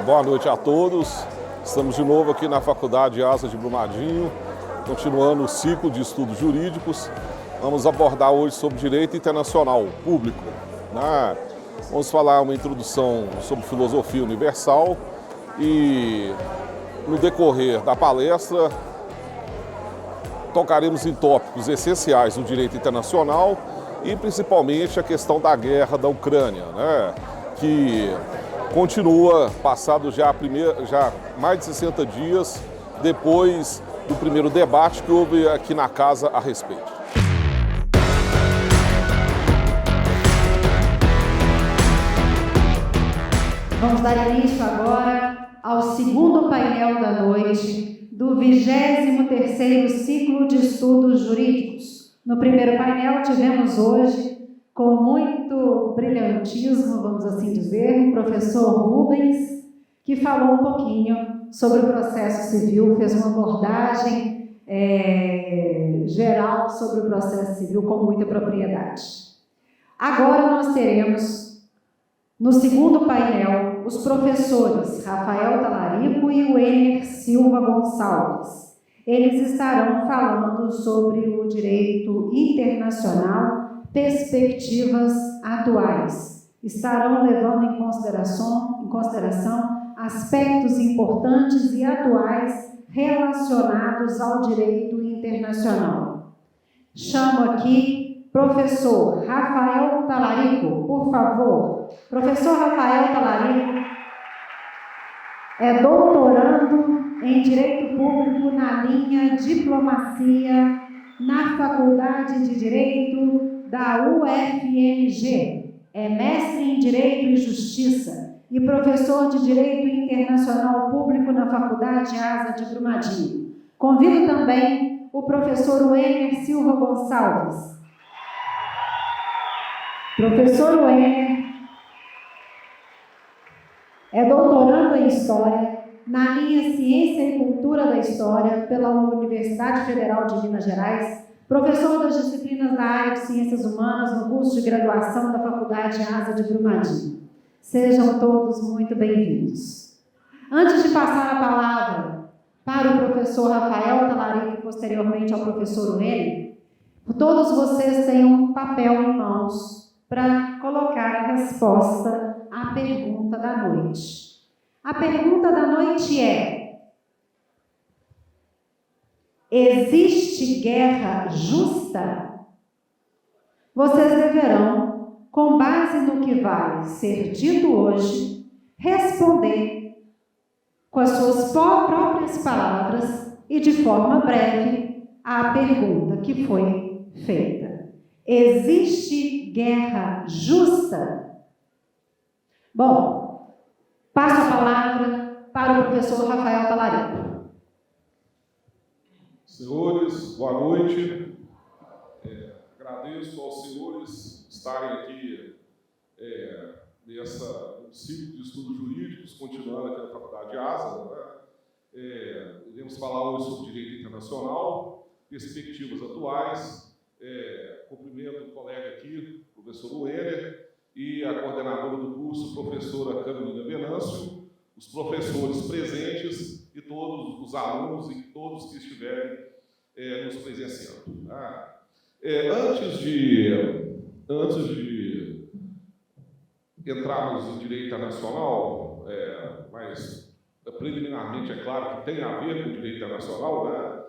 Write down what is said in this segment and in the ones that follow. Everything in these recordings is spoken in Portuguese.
Boa noite a todos. Estamos de novo aqui na Faculdade ASA de Brumadinho, continuando o ciclo de estudos jurídicos. Vamos abordar hoje sobre direito internacional público, né? Vamos falar uma introdução sobre filosofia universal e, no decorrer da palestra, tocaremos em tópicos essenciais do direito internacional e principalmente a questão da guerra da Ucrânia, né? Que continua, passado já mais de 60 dias depois do primeiro debate que houve aqui na casa a respeito. Vamos dar início agora ao segundo painel da noite do 23º ciclo de estudos jurídicos. No primeiro painel tivemos hoje, com muito brilhantismo, vamos assim dizer, o professor Rubens, que falou um pouquinho sobre o processo civil, fez uma abordagem geral sobre o processo civil com muita propriedade. Agora nós teremos, no segundo painel, os professores Rafael Talarico e o Ener Silva Gonçalves. Eles estarão falando sobre o direito internacional, perspectivas atuais. Estarão levando em consideração aspectos importantes e atuais relacionados ao direito internacional. Chamo aqui professor Rafael Talarico, por favor. Professor Rafael Talarico é doutorando em Direito Público na linha Diplomacia na Faculdade de Direito da UFMG. É mestre em Direito e Justiça e professor de Direito Internacional Público na Faculdade ASA de Brumadinho. Convido também o professor Ener Silva Gonçalves. Professor Ener é doutorando em História na linha Ciência e Cultura da História pela Universidade Federal de Minas Gerais, professor das disciplinas da área de Ciências Humanas no curso de graduação da Faculdade ASA de Brumadinho. Sejam todos muito bem-vindos. Antes de passar a palavra para o professor Rafael Talarico e posteriormente ao professor Ener, todos vocês têm um papel em mãos para colocar a resposta à pergunta da noite. A pergunta da noite é: existe guerra justa? Vocês deverão, com base no que vai ser dito hoje, responder com as suas próprias palavras e de forma breve à pergunta que foi feita. Existe guerra justa? Bom, passo a palavra para o professor Rafael Talarico. Senhores, boa noite. Agradeço aos senhores estarem aqui nessa ciclo de estudos jurídicos, continuando aqui na Faculdade ASA. Iremos falar hoje sobre direito internacional, perspectivas atuais. Cumprimento o colega aqui, o professor Ener, e a coordenadora do curso, professora Carolina Venâncio, os professores presentes e todos os alunos e todos que estiverem nos presenciando. Antes de entrarmos em direito internacional, mas preliminarmente é claro que tem a ver com o direito internacional, né?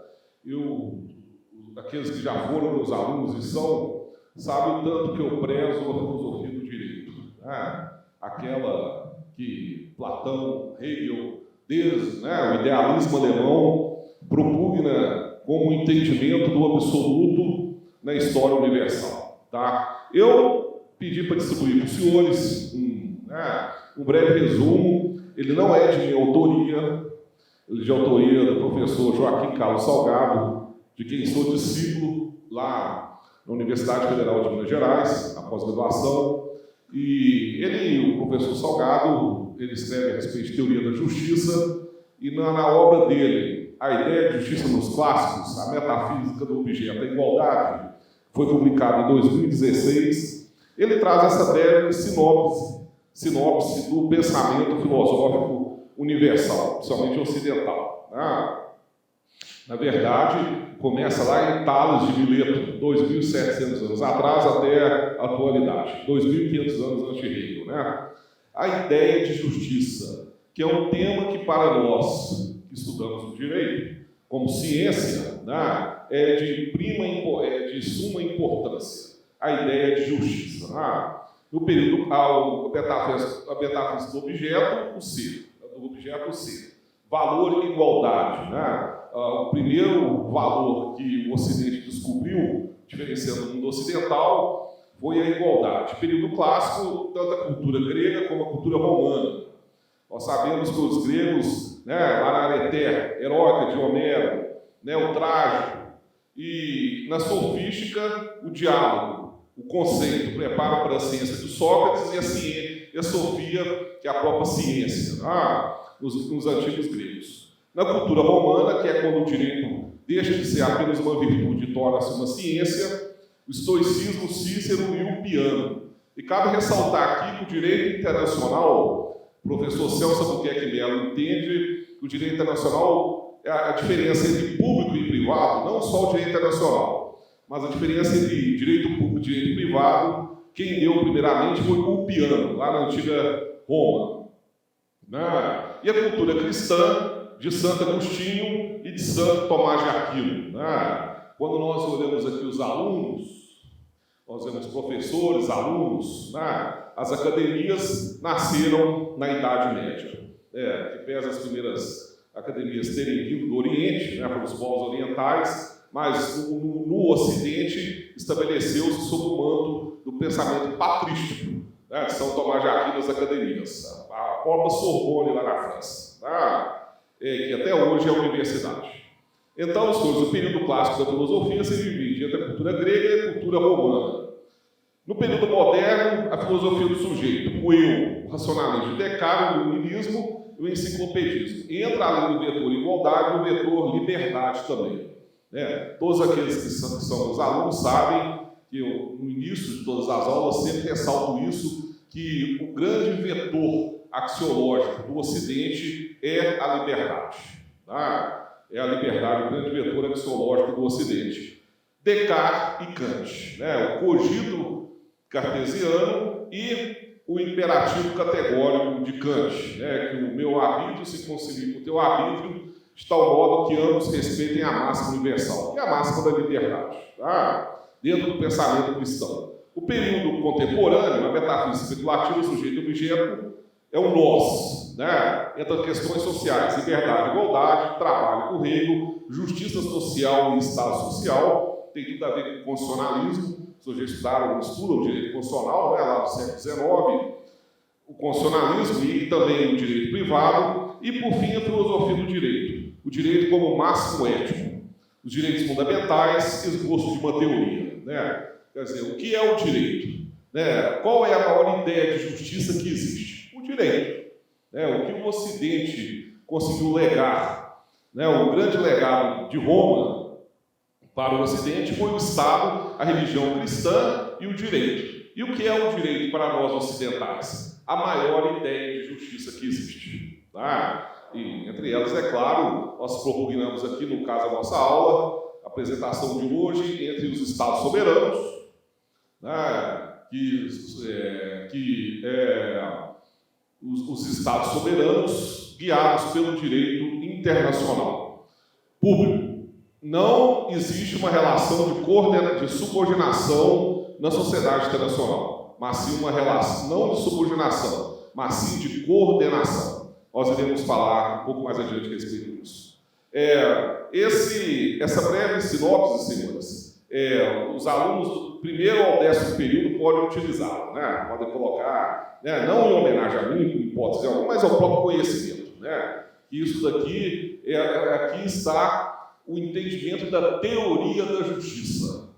Aqueles que já foram meus alunos e são, sabem o tanto que eu prezo a filosofia do direito, né? Aquela que Platão, Hegel, desde o idealismo alemão, propugna como entendimento do absoluto na história universal. Tá? Eu pedi para distribuir para os senhores um breve resumo. Ele não é de minha autoria, ele é de autoria do professor Joaquim Carlos Salgado, de quem sou discípulo lá na Universidade Federal de Minas Gerais, na pós-graduação. E o professor Salgado, ele escreve a respeito de teoria da justiça, e na obra dele, A Ideia de Justiça nos Clássicos, a Metafísica do Objeto da Igualdade, foi publicado em 2016, ele traz essa breve sinopse do pensamento filosófico universal, principalmente ocidental. Na verdade, começa lá em Tales de Mileto, 2.700 anos atrás até a atualidade, 2.500 anos antes de Hegel. A ideia de justiça, que é um tema que para nós que estudamos o direito, como ciência, é de suma importância. A ideia de justiça. No período, a metafísica do objeto, o ser. Valor e igualdade. O primeiro valor que o Ocidente descobriu, diferenciando o mundo ocidental, foi a igualdade. Período clássico, tanto a cultura grega como a cultura romana. Nós sabemos que os gregos, lá na Areté, heróica de Homero, o trágico, e na sofística, o diálogo, o conceito, o preparo para a ciência de Sócrates e a sofia, que é a própria ciência, nos antigos gregos. Na cultura romana, que é quando o direito deixa de ser apenas uma virtude e torna-se uma ciência, o estoicismo, Cícero e o piano. E cabe ressaltar aqui que o direito internacional, o professor Celso Albuquerque Mello entende que o direito internacional é a diferença entre público e privado, não só o direito internacional, mas a diferença entre direito público e direito privado, quem deu primeiramente foi o piano, lá na antiga Roma. E a cultura cristã, de Santo Agostinho e de Santo Tomás de Aquino. Quando nós olhamos aqui os alunos, nós vemos professores, alunos, as academias nasceram na Idade Média. Que pese as primeiras academias terem vindo do Oriente, pelos povos orientais, mas no Ocidente estabeleceu-se sob o manto do pensamento patrístico, de São Tomás de Aquino nas academias. A própria Sorbonne lá na França, que até hoje é a universidade. Então, o período clássico da filosofia se divide entre a cultura grega e a cultura romana. No período moderno, a filosofia do sujeito, o eu, o racionalismo, o Descartes, o iluminismo e o enciclopedismo. Entra além do vetor igualdade, o vetor liberdade também. Todos aqueles que são os alunos sabem que eu, no início de todas as aulas, sempre ressalto isso, que o grande vetor axiológico do Ocidente é a liberdade. É a liberdade, o grande vetor axiológico do Ocidente. Descartes e Kant, o cogito cartesiano e o imperativo categórico de Kant, que o meu arbítrio se concilia com o teu arbítrio, de tal modo que ambos respeitem a máxima universal, que é a máxima da liberdade, dentro do pensamento cristão. O período contemporâneo, a metafísica especulativa, o sujeito e objeto, é um nós, entre questões sociais, liberdade, igualdade, trabalho com Hegel, justiça social e estado social, tem tudo a ver com o constitucionalismo. Vocês já estudaram o direito constitucional, lá no século XIX, o constitucionalismo e também o direito privado, e por fim a filosofia do direito, o direito como máximo ético, os direitos fundamentais, esboço de uma teoria. Quer dizer, o que é o direito? Qual é a maior ideia de justiça que existe? O direito. O que o Ocidente conseguiu legar, o grande legado de Roma para o Ocidente foi o Estado, a religião cristã e o direito. E o que é o direito para nós ocidentais? A maior ideia de justiça que existe. E entre elas, é claro, nós propugnamos aqui, no caso da nossa aula, a apresentação de hoje entre os Estados soberanos, os Estados soberanos guiados pelo direito internacional público. Não existe uma relação de subordinação na sociedade internacional, mas sim uma relação, não de subordinação, mas sim de coordenação. Nós iremos falar um pouco mais adiante a respeito disso. Essa breve sinopse, senhores, os alunos do primeiro ao 10º período podem utilizar, podem colocar, não em homenagem a mim, em hipótese alguma, mas ao próprio conhecimento. Que isso daqui, aqui está o entendimento da teoria da justiça.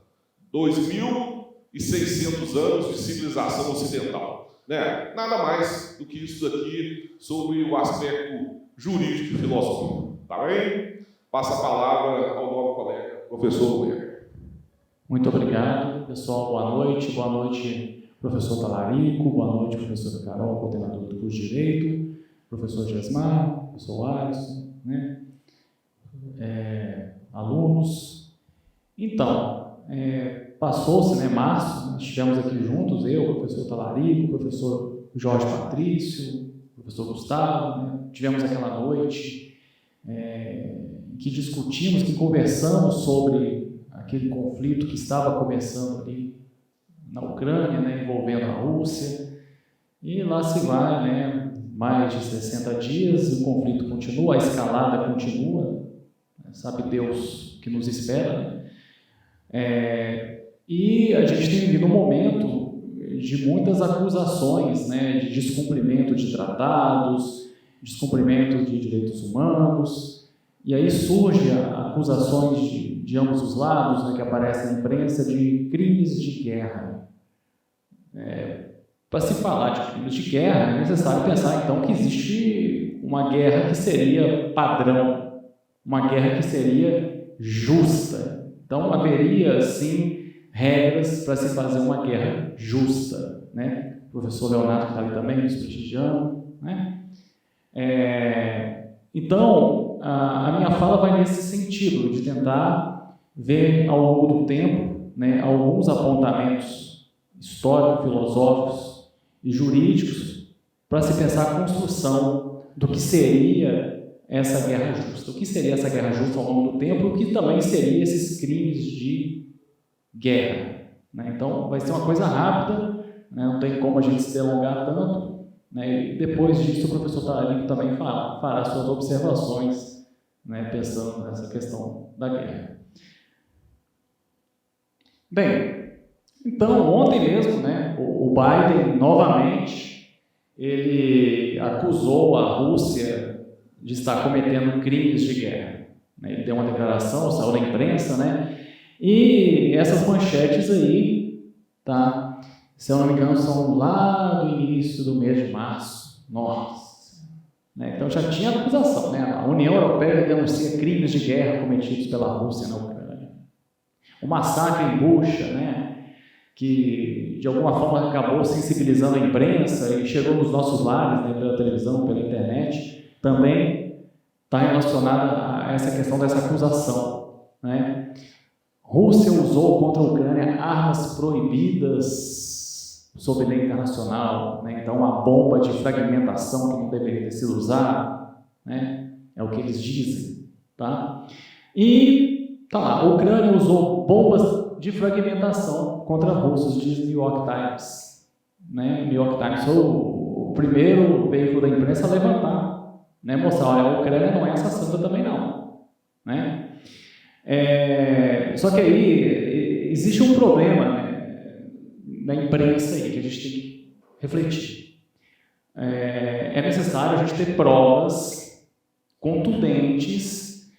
2.600 anos de civilização ocidental. Nada mais do que isso daqui sobre o aspecto jurídico e filosófico. Tá bem? Passa a palavra ao novo colega, professor Luer. Muito obrigado, pessoal. Boa noite. Boa noite, professor Talarico. Boa noite, professora Carol, coordenadora do curso de Direito. professor Gesmar, professor Alisson, né? Alunos. Então, passou-se, né, março, nós estivemos aqui juntos, eu, o professor Talarico, o professor Jorge Patrício, o professor Gustavo, né? Tivemos aquela noite que discutimos, que conversamos sobre aquele conflito que estava começando ali na Ucrânia, né, envolvendo a Rússia, e lá se vai, né, mais de 60 dias, o conflito continua, a escalada continua, sabe Deus o que nos espera, né? E a gente tem vivido um momento de muitas acusações, né, de descumprimento de tratados, descumprimento de direitos humanos, e aí surgem acusações de ambos os lados, né, que aparecem na imprensa, de crimes de guerra. Para se falar de crimes de guerra, é necessário pensar, então, que existe uma guerra que seria padrão, uma guerra que seria justa. Então, haveria, sim, regras para se fazer uma guerra justa, né? O professor Leonardo está ali também, nos prestigiando, né? Então, a minha fala vai nesse sentido, de tentar ver ao longo do tempo, né, alguns apontamentos históricos, filosóficos e jurídicos para se pensar a construção do que seria essa guerra justa. O que seria essa guerra justa ao longo do tempo e o que também seria esses crimes de guerra, né? Então, vai ser uma coisa rápida, né? Não tem como a gente se delongar tanto, né? E depois disso, o professor Talarico também fará suas observações, né, pensando nessa questão da guerra. Bem, então, ontem mesmo, né, o Biden, novamente, ele acusou a Rússia de estar cometendo crimes de guerra, né? Ele deu uma declaração, saiu na imprensa, né? E essas manchetes aí, tá? Se eu não me engano, são lá do início do mês de março. Nossa! Né? Então já tinha acusação, né? A União Europeia denuncia crimes de guerra cometidos pela Rússia na Ucrânia. O massacre em Bucha, né? Que de alguma forma acabou sensibilizando a imprensa e chegou nos nossos lares, né, pela televisão, pela internet, também está relacionada a essa questão dessa acusação, né? Rússia usou contra a Ucrânia armas proibidas sob lei internacional, né? Então uma bomba de fragmentação que não deveria ter sido usada, né? É o que eles dizem, tá? E tá lá, a Ucrânia usou bombas de fragmentação contra russos, diz New York Times, né? New York Times foi o primeiro veículo da imprensa a levantar, né? Mostrar, olha, a Ucrânia não é essa santa também não, né? Só que aí existe um problema, né, na imprensa aí, que a gente tem que refletir. É necessário a gente ter provas contundentes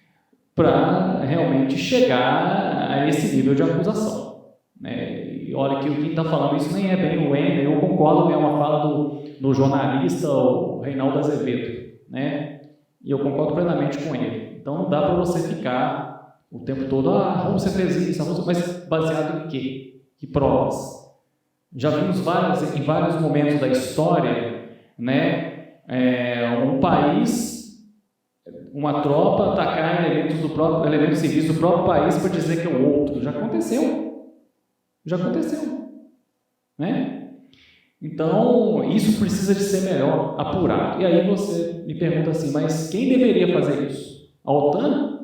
para realmente chegar a esse nível de acusação, né? E olha que quem está falando isso nem é bem o Wender, eu concordo, é uma fala do jornalista, o Reinaldo Azevedo, né? E eu concordo plenamente com ele. Então não dá para você ficar o tempo todo, a Rússia fez isso, mas baseado em quê? Que provas? Já vimos em vários momentos da história, né, um país, uma tropa atacar elementos civis do próprio país para dizer que é o outro. Já aconteceu, né? Então, isso precisa de ser melhor apurado. E aí você me pergunta assim, mas quem deveria fazer isso? A OTAN?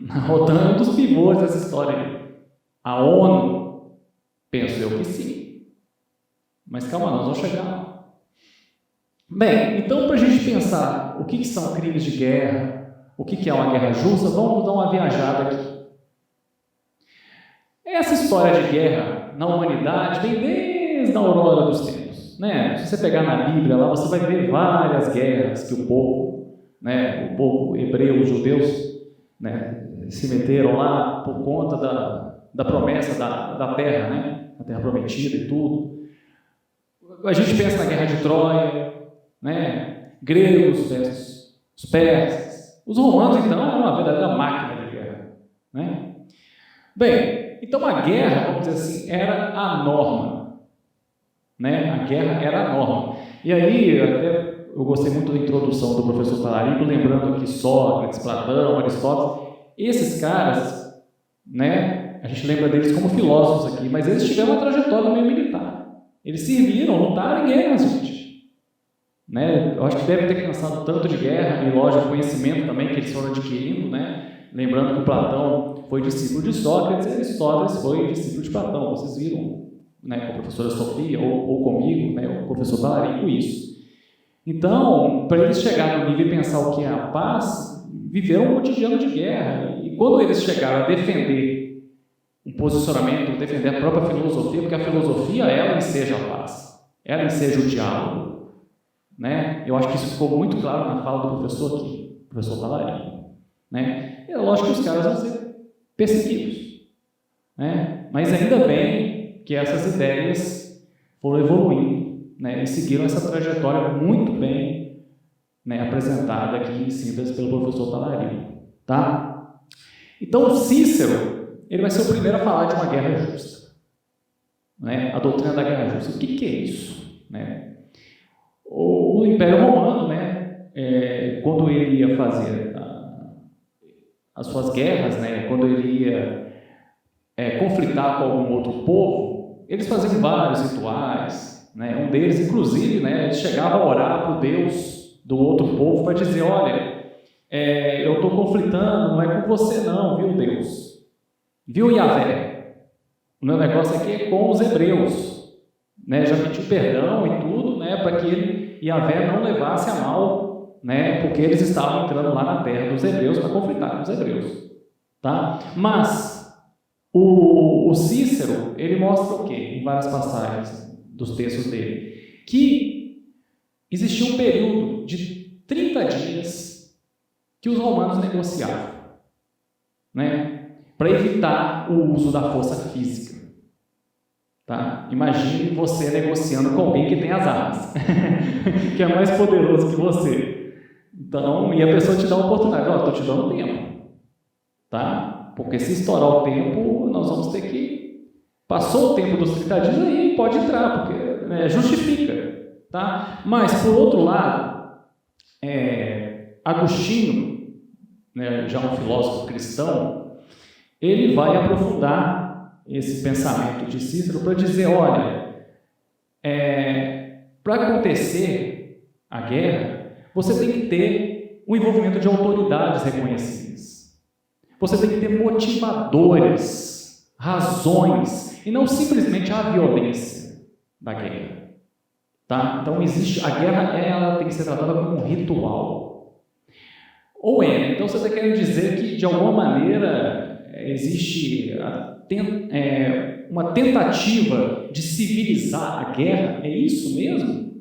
A OTAN é um dos pivôs dessa história aí. A ONU? Penso eu que sim. Mas calma, nós vamos chegar lá. Bem, então para a gente pensar o que são crimes de guerra, o que é uma guerra justa, vamos dar uma viajada aqui. Essa história de guerra na humanidade vem desde a aurora dos tempos, né? Se você pegar na Bíblia lá, você vai ver várias guerras que o povo hebreu, os judeus, né, se meteram lá por conta da promessa da terra, né, a terra prometida e tudo. A gente pensa na guerra de Troia, né, gregos versus os persas. Os romanos, então, eram uma verdadeira máquina de guerra, né? Bem, então a guerra, vamos dizer assim, era a norma, né? A guerra era a norma. E aí, até eu gostei muito da introdução do professor Talarico, lembrando aqui Sócrates, Platão, Aristóteles. Esses caras, né, a gente lembra deles como filósofos aqui, mas eles tiveram uma trajetória meio militar. Eles serviram, lutaram em guerras, gente. Né? Eu acho que deve ter cansado tanto de guerra, e lógico, conhecimento também que eles foram adquirindo, né? Lembrando que o Platão foi discípulo de Sócrates e Aristóteles foi discípulo de Platão. Vocês viram, né, com a professora Sofia ou comigo, né, o professor Talarico, isso. Então, para eles chegarem no nível e pensar o que é a paz, viveram um cotidiano de guerra. E quando eles chegaram a defender um posicionamento, defender a própria filosofia, porque a filosofia, ela enseja a paz, ela enseja o diálogo, né? Eu acho que isso ficou muito claro na fala do professor aqui, professor Talarico, né? É lógico que os caras vão ser perseguidos, né? Mas ainda bem que essas ideias foram evoluindo, né? E seguiram essa trajetória muito bem, né, apresentada aqui, ensinadas pelo professor Talarico, tá? Então, Cícero, ele vai ser o primeiro a falar de uma guerra justa, né? A doutrina da guerra justa. O que é isso, né? O Império Romano, né, quando ele ia fazer as suas guerras, né, quando ele ia conflitar com algum outro povo, eles faziam vários rituais, né? Um deles, inclusive, né, eles chegavam a orar para o Deus do outro povo para dizer: olha, eu estou conflitando, não é com você não, viu, Deus? Viu, Yahvé? O meu negócio aqui é com os hebreus, né? Já pediu perdão e tudo, né, para que Yahvé não levasse a mal, né, porque eles estavam entrando lá na terra dos hebreus para conflitar com os hebreus, tá? Mas o Cícero, ele mostra o quê? Em várias passagens dos textos dele, que existia um período de 30 dias que os romanos negociavam, né, para evitar o uso da força física. Tá? Imagine você negociando com alguém que tem as armas, que é mais poderoso que você. Então, e a pessoa te dá uma oportunidade: ó, estou te dando tempo, tá? Porque se estourar o tempo, nós vamos ter que... Passou o tempo dos 30 dias, aí pode entrar, porque, né, justifica, tá? Mas, por outro lado, Agostinho, né, já um filósofo cristão, ele vai aprofundar esse pensamento de Cícero para dizer: olha, para acontecer a guerra, você tem que ter o envolvimento de autoridades reconhecidas. Você tem que ter motivadores, razões, e não simplesmente a violência da guerra. Tá? Então, a guerra ela tem que ser tratada como um ritual. Ou então você está querendo dizer que, de alguma maneira, existe uma tentativa de civilizar a guerra? É isso mesmo?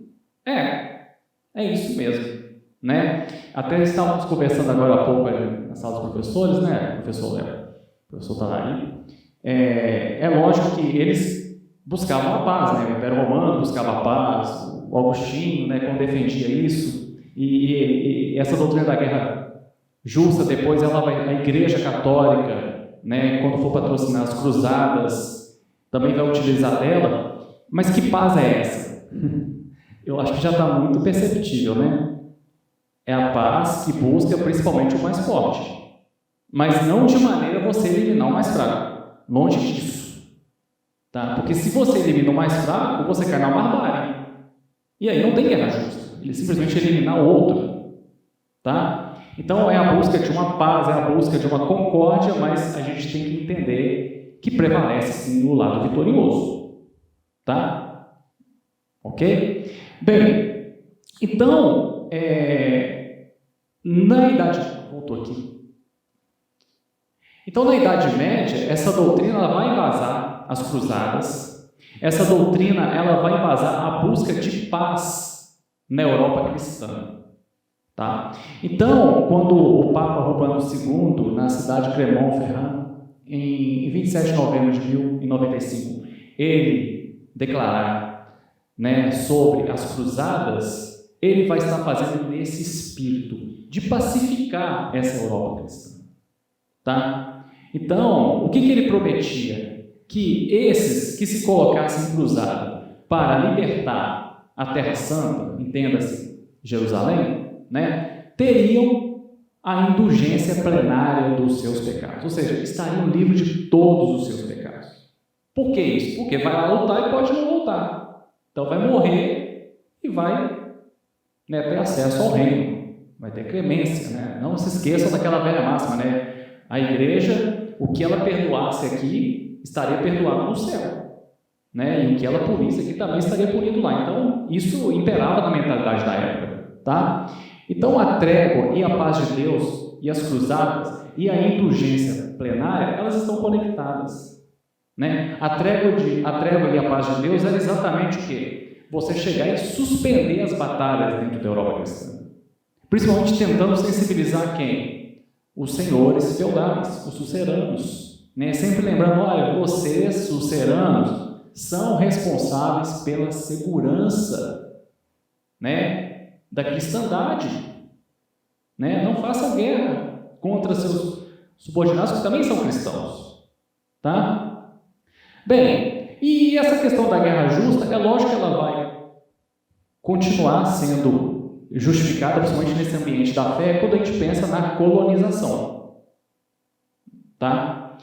É isso mesmo, né? Até estávamos conversando agora há pouco na sala dos professores, né, professor Talarico. É lógico que eles buscavam a paz, né? O Império Romano buscava a paz, o Agostinho, né, quando defendia isso, e essa doutrina da guerra justa, depois a Igreja Católica, né, quando for patrocinar as cruzadas, também vai utilizar dela. Mas que paz é essa? Eu acho que já está muito perceptível, né? É a paz que busca principalmente o mais forte, mas não de maneira você eliminar o mais fraco, longe disso, tá? Porque se você elimina o mais fraco, você cai na barbárie, e aí não tem guerra justa, ele simplesmente eliminar o outro, tá? Então é a busca de uma paz, é a busca de uma concórdia, mas a gente tem que entender que prevalece sim o lado vitorioso, tá? Ok? Bem, então, na Idade... Voltou aqui. Então, na Idade Média, essa doutrina ela vai embasar as cruzadas, essa doutrina ela vai embasar a busca de paz na Europa cristã. Tá? Então, quando o Papa Urbano II, na cidade de Clermont-Ferrand, em 27 de novembro de 1095, ele declarar, né, sobre as cruzadas, ele vai estar fazendo nesse espírito de pacificar essa Europa cristã. Tá? Então, o que ele prometia? Que esses que se colocassem em cruzada para libertar a Terra Santa, entenda-se, Jerusalém, né, teriam a indulgência plenária dos seus pecados, ou seja, estariam livres de todos os seus pecados. Por que isso? Porque vai lá lutar e pode não voltar. Então vai morrer e vai, né, ter acesso ao reino, vai ter clemência, né? Não se esqueçam daquela velha máxima, né? A igreja, o que ela perdoasse aqui, estaria perdoado no céu, né? E o que ela punisse aqui também estaria punido lá. Então isso imperava na mentalidade da época, tá? Então a trégua e a paz de Deus e as cruzadas e a indulgência plenária, elas estão conectadas, né? A trégua e a paz de Deus era exatamente o quê? Você chegar e suspender as batalhas dentro da Europa cristã, principalmente tentando sensibilizar quem? Os senhores feudais, os suceranos, né? Sempre lembrando, olha, vocês, suceranos, são responsáveis pela segurança, né, da cristandade, né? Não faça guerra contra seus subordinados que também são cristãos, tá? Bem, e essa questão da guerra justa, é lógico que ela vai continuar sendo justificada, principalmente nesse ambiente da fé, quando a gente pensa na colonização, tá?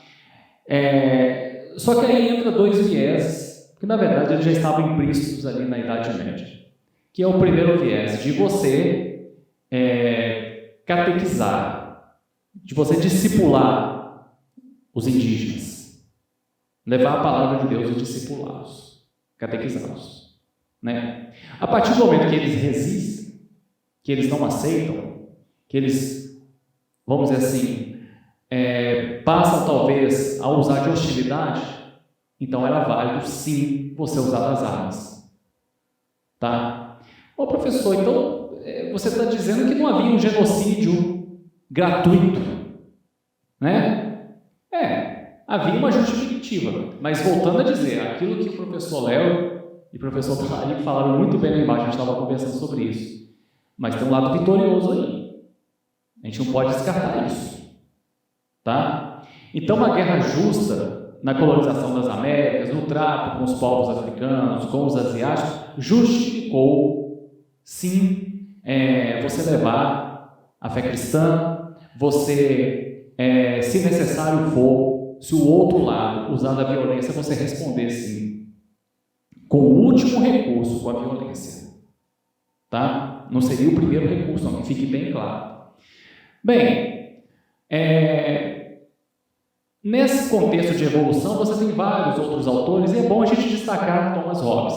Só que aí entra dois vieses, que na verdade eles já estavam implícitos ali na Idade Média, que é o primeiro viés de você catequizar, de você discipular os indígenas, levar a palavra de Deus e discipulá-los, catequizá-los, né? A partir do momento que eles resistem, que eles não aceitam, que eles, vamos dizer assim, passam talvez a usar de hostilidade, então era válido sim você usar das armas, tá? Ô professor, então você está dizendo que não havia um genocídio gratuito, né? Havia uma justificativa, mas voltando a dizer, aquilo que o professor Léo e o professor Thaí falaram muito bem lá embaixo, a gente estava conversando sobre isso, mas tem um lado vitorioso aí, a gente não pode descartar isso, tá? Então a guerra justa na colonização das Américas, no trato com os povos africanos, com os asiáticos, justificou, sim, você levar a fé cristã, você, se necessário for, se o outro lado usar da violência, você responder sim, com o último recurso, com a violência, tá? Não seria o primeiro recurso, não, que fique bem claro. Bem, nesse contexto de evolução, você tem vários outros autores, e é bom a gente destacar Thomas Hobbes,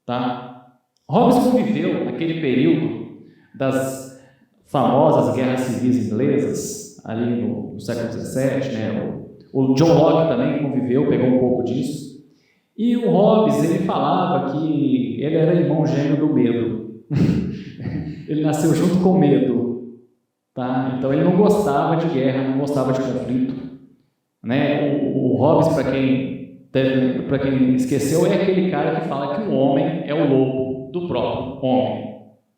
tá? Hobbes conviveu naquele período das famosas guerras civis inglesas, ali no século XVII, né? O John Locke também conviveu, pegou um pouco disso, e o Hobbes, ele falava que ele era irmão gêmeo do medo, ele nasceu junto com o medo, tá? Então ele não gostava de guerra, não gostava de conflito, né? O Hobbes, para quem esqueceu, é aquele cara que fala que o homem é o lobo do próprio homem.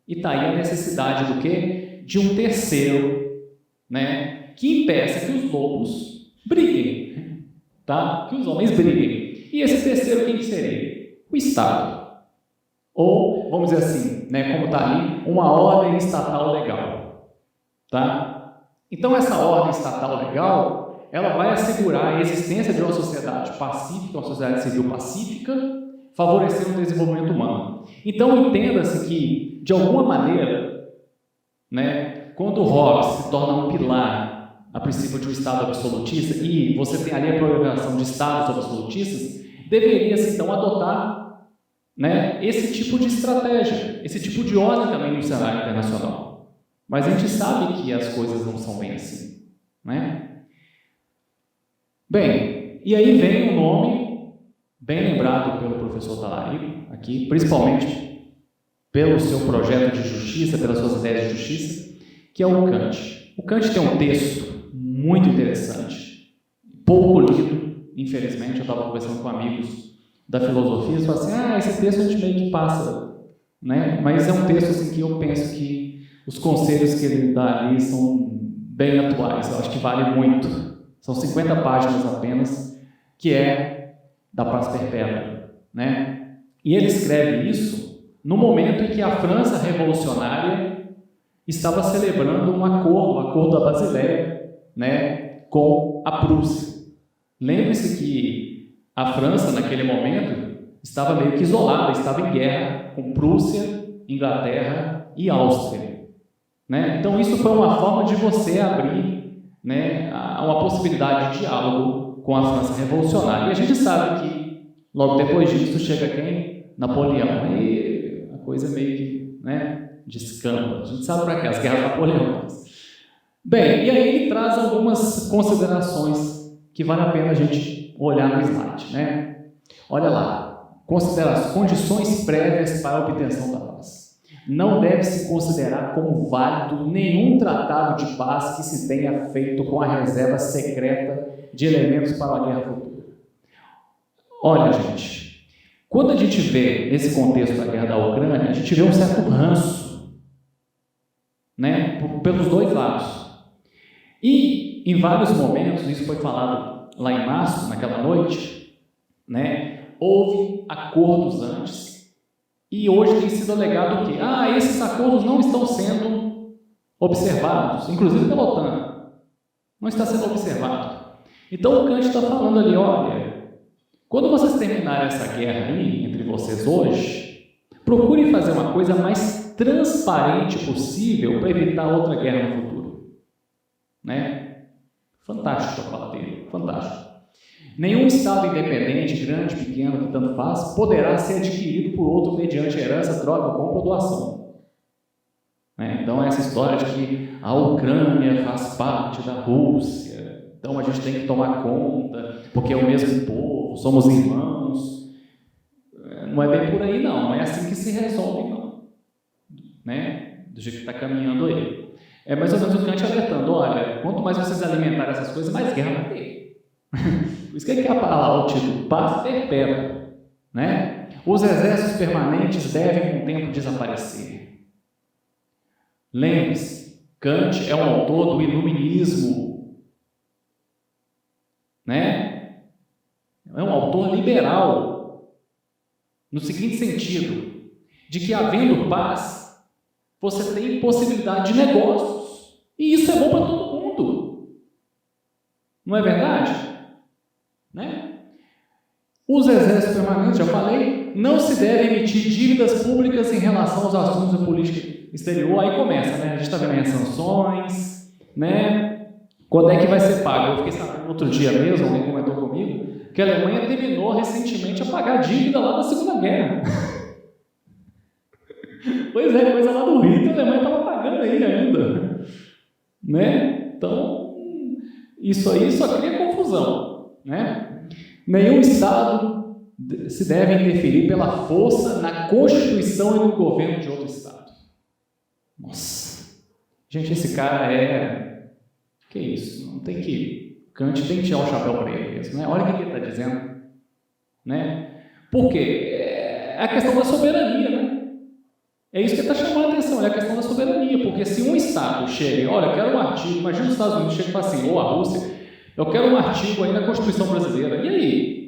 E está aí a necessidade do quê? De um terceiro, né? Que impeça que os lobos briguem, tá? Que os homens briguem. E esse terceiro quem seria? O Estado. Ou, vamos dizer assim, né, como está ali, uma ordem estatal legal, tá? Então essa ordem estatal legal, ela vai assegurar a existência de uma sociedade pacífica, uma sociedade civil pacífica, favorecendo o desenvolvimento humano. Então entenda-se que, de alguma maneira, né, quando Hobbes se torna um pilar a princípio de um Estado absolutista, e você tem ali a proliferação de Estados absolutistas, deveria-se então adotar, né, esse tipo de estratégia, esse tipo de ordem também no cenário internacional. Mas a gente sabe que as coisas não são bem assim, né? Bem, e aí vem um nome bem lembrado pelo professor Talarico aqui, principalmente pelo seu projeto de justiça, pelas suas ideias de justiça, que é o Kant. O Kant tem um texto muito interessante, pouco lido, infelizmente. Eu estava conversando com amigos da filosofia e falaram assim, esse texto a gente meio que passa, né? Mas é um texto assim, que eu penso que os conselhos que ele dá ali são bem atuais, eu acho que vale muito. São 50 páginas apenas, que é da paz perpétua, né? E ele escreve isso no momento em que a França revolucionária estava celebrando um acordo, o Acordo da Basileia, né, com a Prússia. Lembre-se que a França, naquele momento, estava meio que isolada, estava em guerra com Prússia, Inglaterra e Áustria. Né? Então, isso foi uma forma de você abrir, né, uma possibilidade de diálogo com a França revolucionária. E a gente sabe que, logo depois disso, chega quem? Napoleão. Aí a coisa meio que, né, descamba. A gente sabe para quê? As guerras napoleônicas. Bem, e aí ele traz algumas considerações que vale a pena a gente olhar no slide. Né? Olha lá. Considerações, condições prévias para a obtenção da paz. Não deve-se considerar como válido nenhum tratado de paz que se tenha feito com a reserva secreta de elementos para a guerra futura. Olha, gente, quando a gente vê nesse contexto da guerra da Ucrânia, a gente vê um certo ranço, né, pelos dois lados. E, em vários momentos, isso foi falado lá em março, naquela noite, né, houve acordos antes. E hoje tem sido alegado que esses acordos não estão sendo observados, inclusive pela OTAN. Não está sendo observado. Então o Kant está falando ali, olha, quando vocês terminarem essa guerra aí, entre vocês hoje, procurem fazer uma coisa mais transparente possível para evitar outra guerra no futuro. Né? Fantástico a fala dele, fantástico. Nenhum Estado independente, grande, pequeno, que tanto faz, poderá ser adquirido por outro mediante herança, troca, compra ou doação. Né? Então, essa história de que a Ucrânia faz parte da Rússia, então a gente tem que tomar conta, porque é o mesmo povo, somos irmãos. Não é bem por aí, não é assim que se resolve, não. Né? Do jeito que está caminhando aí. É mais ou menos o Kant alertando, olha, quanto mais vocês alimentarem essas coisas, mais guerra vai ter. Por isso que ele quer falar o título, paz perpétua. Né? Os exércitos permanentes devem com o tempo desaparecer. Lembre-se, Kant é um autor do iluminismo. Né? É um autor liberal, no seguinte sentido, de que havendo paz, você tem possibilidade de negócios. E isso é bom para todo mundo. Não é verdade? Né? Os exércitos permanentes, já falei, não se deve emitir dívidas públicas em relação aos assuntos da política exterior. Aí começa, né? A gente está vendo aí as sanções, né? Quando é que vai ser pago? Eu fiquei sabendo outro dia mesmo, alguém comentou comigo, que a Alemanha terminou recentemente a pagar a dívida lá da Segunda Guerra. Pois é, coisa lá do Rio, a Alemanha estava pagando aí ainda. Né? Então, isso aí só cria confusão. Né? Nenhum Estado se deve interferir pela força na Constituição e no governo de outro Estado. Nossa! Gente, esse cara é... Que isso? Não tem que... Kant tem que tirar o chapéu para ele mesmo. Né? Olha o que ele está dizendo. Né? Por quê? É a questão da soberania. Né? É isso que ele está chamando a atenção, é a questão da soberania. Porque se um Estado chega, olha, eu quero um artigo, imagina os Estados Unidos chega e fala assim, ou a Rússia, eu quero um artigo aí na Constituição Brasileira. E aí?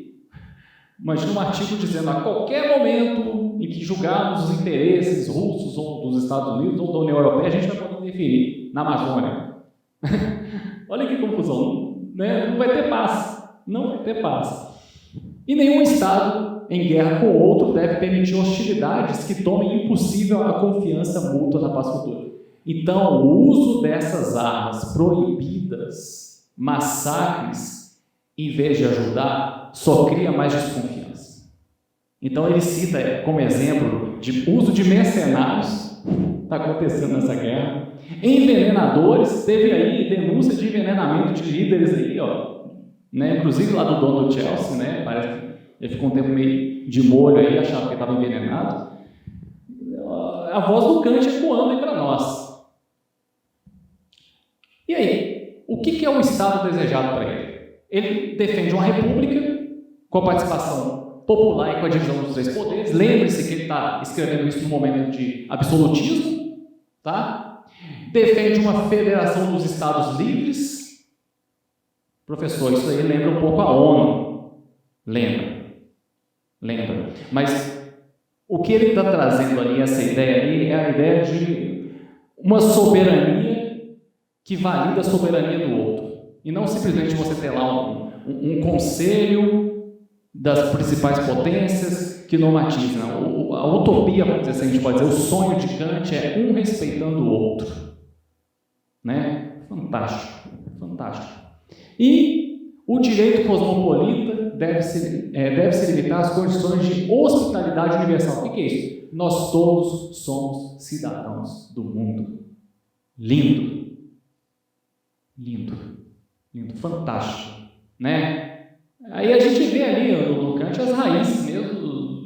Imagina um artigo dizendo, a qualquer momento em que julgarmos os interesses russos ou dos Estados Unidos ou da União Europeia, a gente vai poder interferir na Amazônia. Olha que confusão. Né? Não vai ter paz. Não vai ter paz. E nenhum Estado em guerra com outro deve permitir hostilidades que tornem impossível a confiança mútua na paz futura. Então, o uso dessas armas proibidas, massacres, em vez de ajudar, só cria mais desconfiança. Então ele cita como exemplo de uso de mercenários, está acontecendo nessa guerra, envenenadores, teve aí denúncia de envenenamento de líderes aí, ó, né? Inclusive lá do dono do Chelsea, né? Parece que ele ficou um tempo meio de molho aí, achava que estava envenenado. A voz do Kant ecoando aí para nós. E aí? O que é o Estado desejado para ele? Ele defende uma república com a participação popular e com a divisão dos três poderes. Lembre-se que ele está escrevendo isso no momento de absolutismo. Tá? Defende uma federação dos Estados livres. Professor, isso aí lembra um pouco a ONU. Lembra. Mas o que ele está trazendo ali, essa ideia ali, é a ideia de uma soberania que valida a soberania do outro. E não simplesmente você ter lá um conselho das principais potências que normatiza. Não. A utopia, vamos dizer assim, a gente pode dizer, o sonho de Kant é um respeitando o outro. Né? Fantástico, fantástico. E o direito cosmopolita deve se limitar às condições de hospitalidade universal. O que é isso? Nós todos somos cidadãos do mundo. Lindo. Lindo. Lindo. Fantástico. Né? Aí a gente vê ali no Kant as raízes mesmo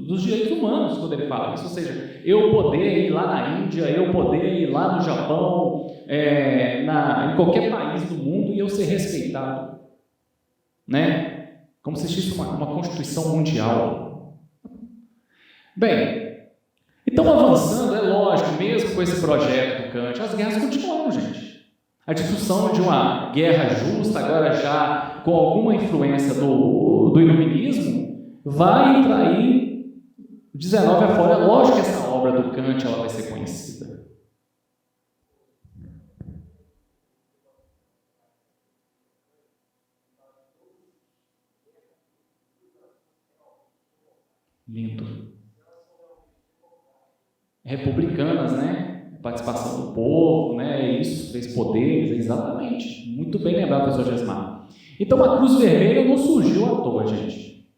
dos direitos humanos, quando ele fala isso. Ou seja, eu poder ir lá na Índia, eu poder ir lá no Japão, em qualquer país do mundo e eu ser respeitado. Né? Como se existisse uma Constituição Mundial. Bem, então avançando, é lógico, mesmo com esse projeto do Kant, as guerras continuam, gente. A discussão de uma guerra justa, agora já com alguma influência do iluminismo, vai entrar aí 19 afora. É lógico que essa obra do Kant ela vai ser conhecida. Lindo. Republicanas, né? Participação do povo, né? Isso, os 3 poderes, exatamente. Muito bem lembrado, professor Gesmar. Então, a Cruz Vermelha não surgiu à toa, gente.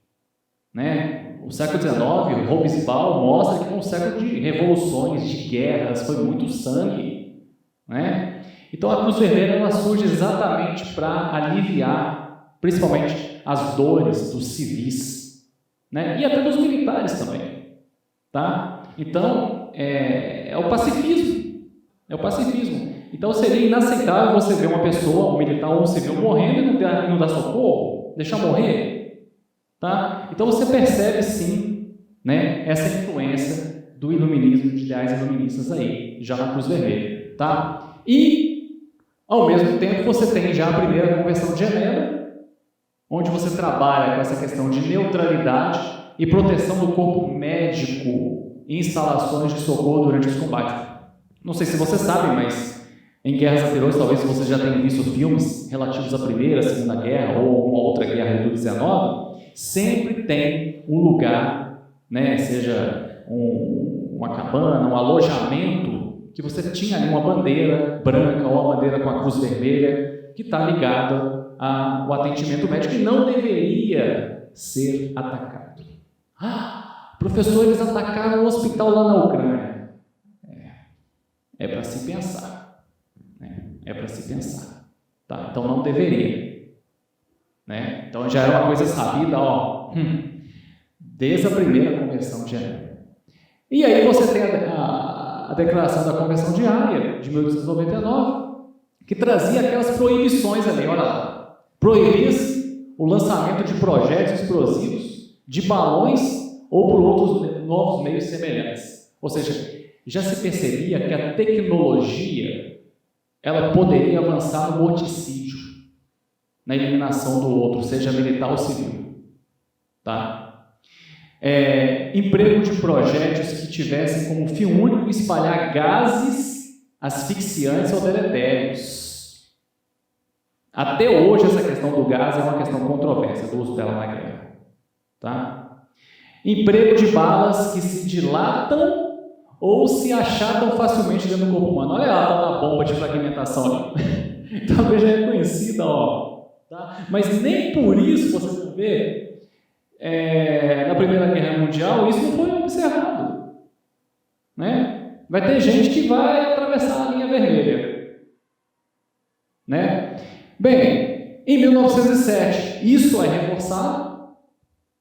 Né? O século XIX, Hobsbawm mostra que foi um século de revoluções, de guerras, foi muito sangue. Né? Então, a Cruz Vermelha ela surge exatamente para aliviar, principalmente, as dores dos civis, né? E até dos militares também. Tá? Então, é o pacifismo. É o pacifismo. Então, seria inaceitável você ver uma pessoa, um militar ou um civil morrendo e não dar socorro, deixar morrer. Tá? Então, você percebe, sim, né, essa influência do iluminismo, de ideais iluministas aí, já na Cruz Vermelha. Tá? E, ao mesmo tempo, você tem já a primeira Convenção de Genebra, onde você trabalha com essa questão de neutralidade e proteção do corpo médico em instalações de socorro durante os combates. Não sei se vocês sabem, mas em guerras anteriores, talvez vocês já tenham visto filmes relativos à Primeira, Segunda Guerra ou alguma outra guerra do 19, sempre tem um lugar, né, seja uma cabana, um alojamento, que você tinha ali uma bandeira branca ou uma bandeira com a cruz vermelha, que está ligada ao atendimento médico e não deveria ser atacado. Professor, eles atacaram um hospital lá na Ucrânia. É para se pensar. Né? É para se pensar. Tá? Então não deveria. Né? Então já era uma coisa sabida, desde a primeira Convenção de Genebra. E aí você tem a Declaração da Convenção de Haia, de 1899, que trazia aquelas proibições ali, olha lá. Proibia-se o lançamento de projéteis explosivos, de balões ou por outros novos meios semelhantes. Ou seja, já se percebia que a tecnologia ela poderia avançar no morticídio, na eliminação do outro, seja militar ou civil. Tá? Emprego de projéteis que tivessem como fim único espalhar gases asfixiantes ou deletérios. Até hoje essa questão do gás é uma questão controversa do uso dela na guerra. Tá? Emprego de balas que se dilatam ou se achatam facilmente dentro do corpo humano. Olha lá, tá uma bomba de fragmentação ali. Talvez já é conhecida, tá? Mas nem por isso você vê na Primeira Guerra Mundial isso não foi observado. Né? Vai ter gente que vai atravessar a linha vermelha. Né? Bem, em 1907, isso é reforçado,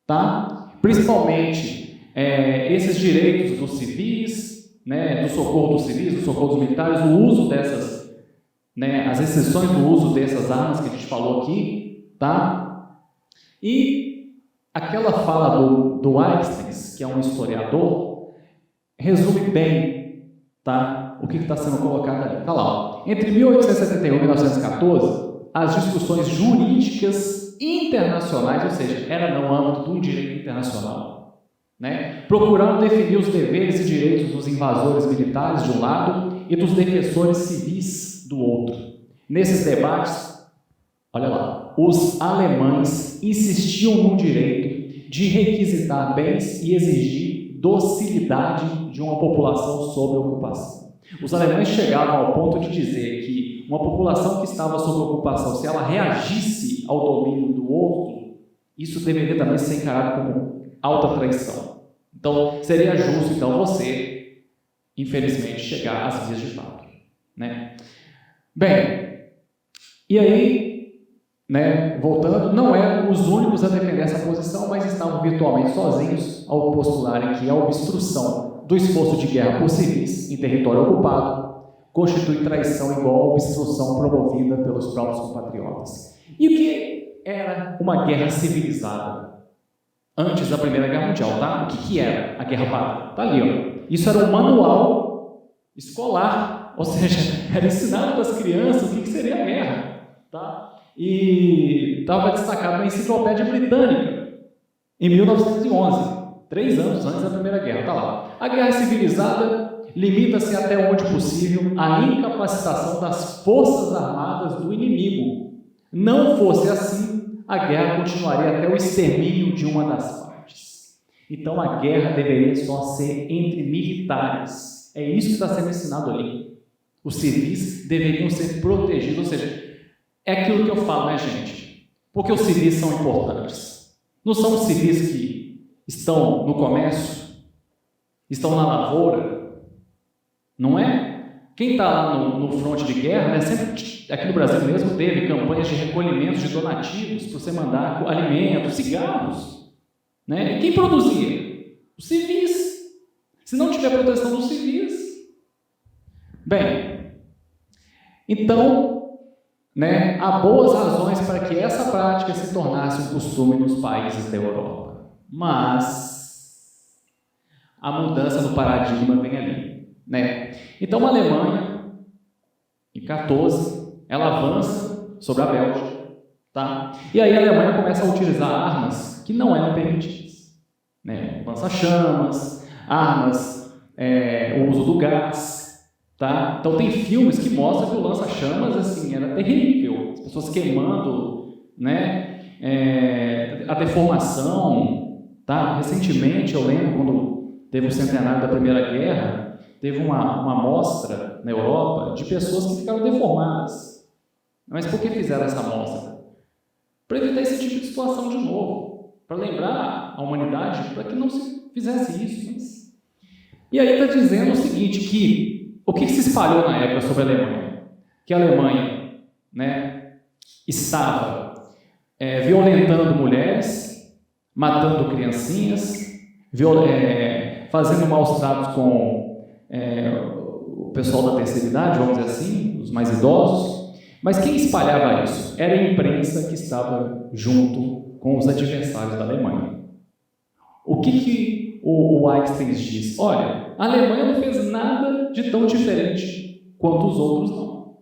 tá? Principalmente esses direitos dos civis, né, do socorro dos civis, do socorro dos militares, o uso dessas, né, as exceções do uso dessas armas que a gente falou aqui, tá? E aquela fala do Einstein, que é um historiador, resume bem, tá, o que está sendo colocado ali. Tá lá. Entre 1871 e 1914, as discussões jurídicas internacionais, ou seja, era no âmbito de um direito internacional, né? Procurando definir os deveres e direitos dos invasores militares de um lado e dos defensores civis do outro. Nesses debates, olha lá, os alemães insistiam no direito de requisitar bens e exigir docilidade de uma população sob ocupação. Os alemães chegavam ao ponto de dizer que uma população que estava sob ocupação, se ela reagisse ao domínio do outro, isso deveria também ser encarado como alta traição. Então, seria justo, então, você, infelizmente, chegar às vias de fato, né? Bem, e aí, né, voltando, não eram os únicos a defender essa posição, mas estavam virtualmente sozinhos ao postularem que a obstrução do esforço de guerra por civis em território ocupado constitui traição igual à obstrução promovida pelos próprios compatriotas. E o que era uma guerra civilizada? Antes da Primeira Guerra Mundial, tá? O que era a Guerra Pátria? Tá ali, ó. Isso era um manual escolar, ou seja, era ensinado para as crianças o que seria a guerra, tá? E estava destacado na Enciclopédia Britânica, em 1911, 3 anos antes da Primeira Guerra, tá lá. A guerra civilizada limita-se até onde possível à incapacitação das forças armadas do inimigo. Não fosse assim, a guerra continuaria até o extermínio de uma das partes. Então a guerra deveria só ser entre militares. É isso que está sendo ensinado ali. Os civis deveriam ser protegidos, ou seja, é aquilo que eu falo, né, gente? Porque os civis são importantes. Não são os civis que estão no comércio, estão na lavoura, não é? Quem está lá no fronte de guerra, né, sempre, aqui no Brasil mesmo, teve campanhas de recolhimento de donativos para você mandar alimentos, cigarros, né? E quem produzia? Os civis. Se não tiver proteção dos civis. Bem, então, né, há boas razões para que essa prática se tornasse um costume nos países da Europa. Mas a mudança no paradigma vem ali, né? Então a Alemanha, em 14, ela avança sobre a Bélgica, tá? E aí a Alemanha começa a utilizar armas que não eram permitidas, né? Lança-chamas, armas, o uso do gás, tá? Então tem filmes que mostram que o lança-chamas assim era terrível, as pessoas queimando, né? A deformação, tá? Recentemente eu lembro quando teve o centenário da Primeira Guerra, teve uma amostra na Europa de pessoas que ficaram deformadas. Mas por que fizeram essa amostra? Para evitar esse tipo de situação de novo, para lembrar a humanidade para que não se fizesse isso. Mas... E aí está dizendo o seguinte, que o que se espalhou na época sobre a Alemanha? Que a Alemanha, né, estava violentando mulheres, matando criancinhas, fazendo maus tratos com o pessoal da terceira idade, vamos dizer assim, os mais idosos. Mas quem espalhava isso? Era a imprensa que estava junto com os adversários da Alemanha. O que o Eichstein diz? Olha, a Alemanha não fez nada de tão diferente quanto os outros não.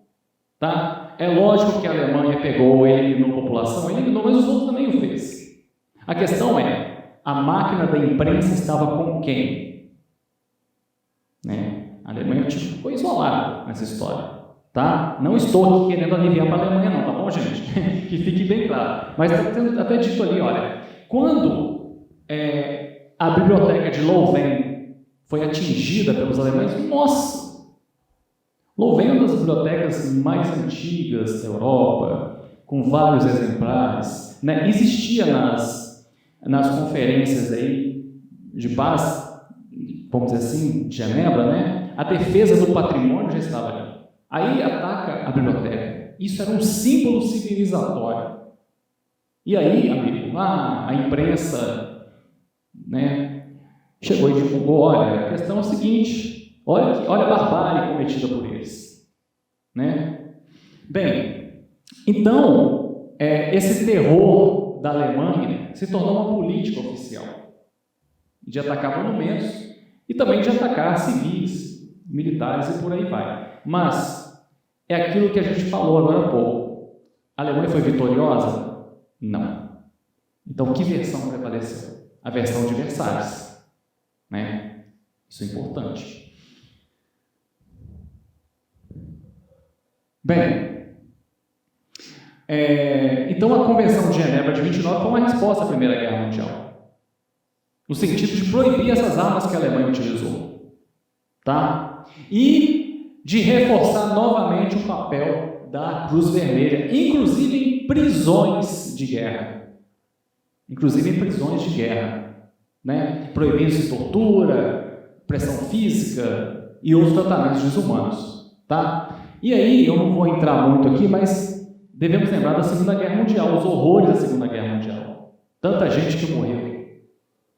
Tá? É lógico que a Alemanha pegou, eliminou a população, eliminou, mas os outros também o fez. A questão é, a máquina da imprensa estava com quem? Né? A Alemanha foi isolada nessa história, tá? Não estou aqui querendo aliviar para a Alemanha não, tá bom, gente? Que fique bem claro. Mas está até dito ali, olha, quando a biblioteca de Louvain foi atingida pelos alemães, nossa! Louvain é uma das bibliotecas mais antigas da Europa, com vários exemplares, né? Existia nas conferências aí de paz, vamos dizer assim, de Genebra, né? A defesa do patrimônio já estava ali. Aí ataca a biblioteca. Isso era um símbolo civilizatório. E aí, amigo, a imprensa, né, chegou e divulgou, olha, a questão é a seguinte, olha a barbárie cometida por eles. Né? Bem, então, esse terror da Alemanha se tornou uma política oficial de atacar monumentos e também de atacar civis, militares e por aí vai. Mas é aquilo que a gente falou agora há pouco. A Alemanha foi vitoriosa? Não. Então, que versão prevaleceu? A versão de Versalhes. né? Isso é importante. Bem, então a Convenção de Genebra de 29 foi uma resposta à Primeira Guerra Mundial, no sentido de proibir essas armas que a Alemanha utilizou, tá? E de reforçar novamente o papel da Cruz Vermelha, inclusive em prisões de guerra. Né? Proibindo-se tortura, pressão física e outros tratamentos desumanos, tá? E aí, eu não vou entrar muito aqui, mas devemos lembrar da Segunda Guerra Mundial, os horrores da Segunda Guerra Mundial. Tanta gente que morreu.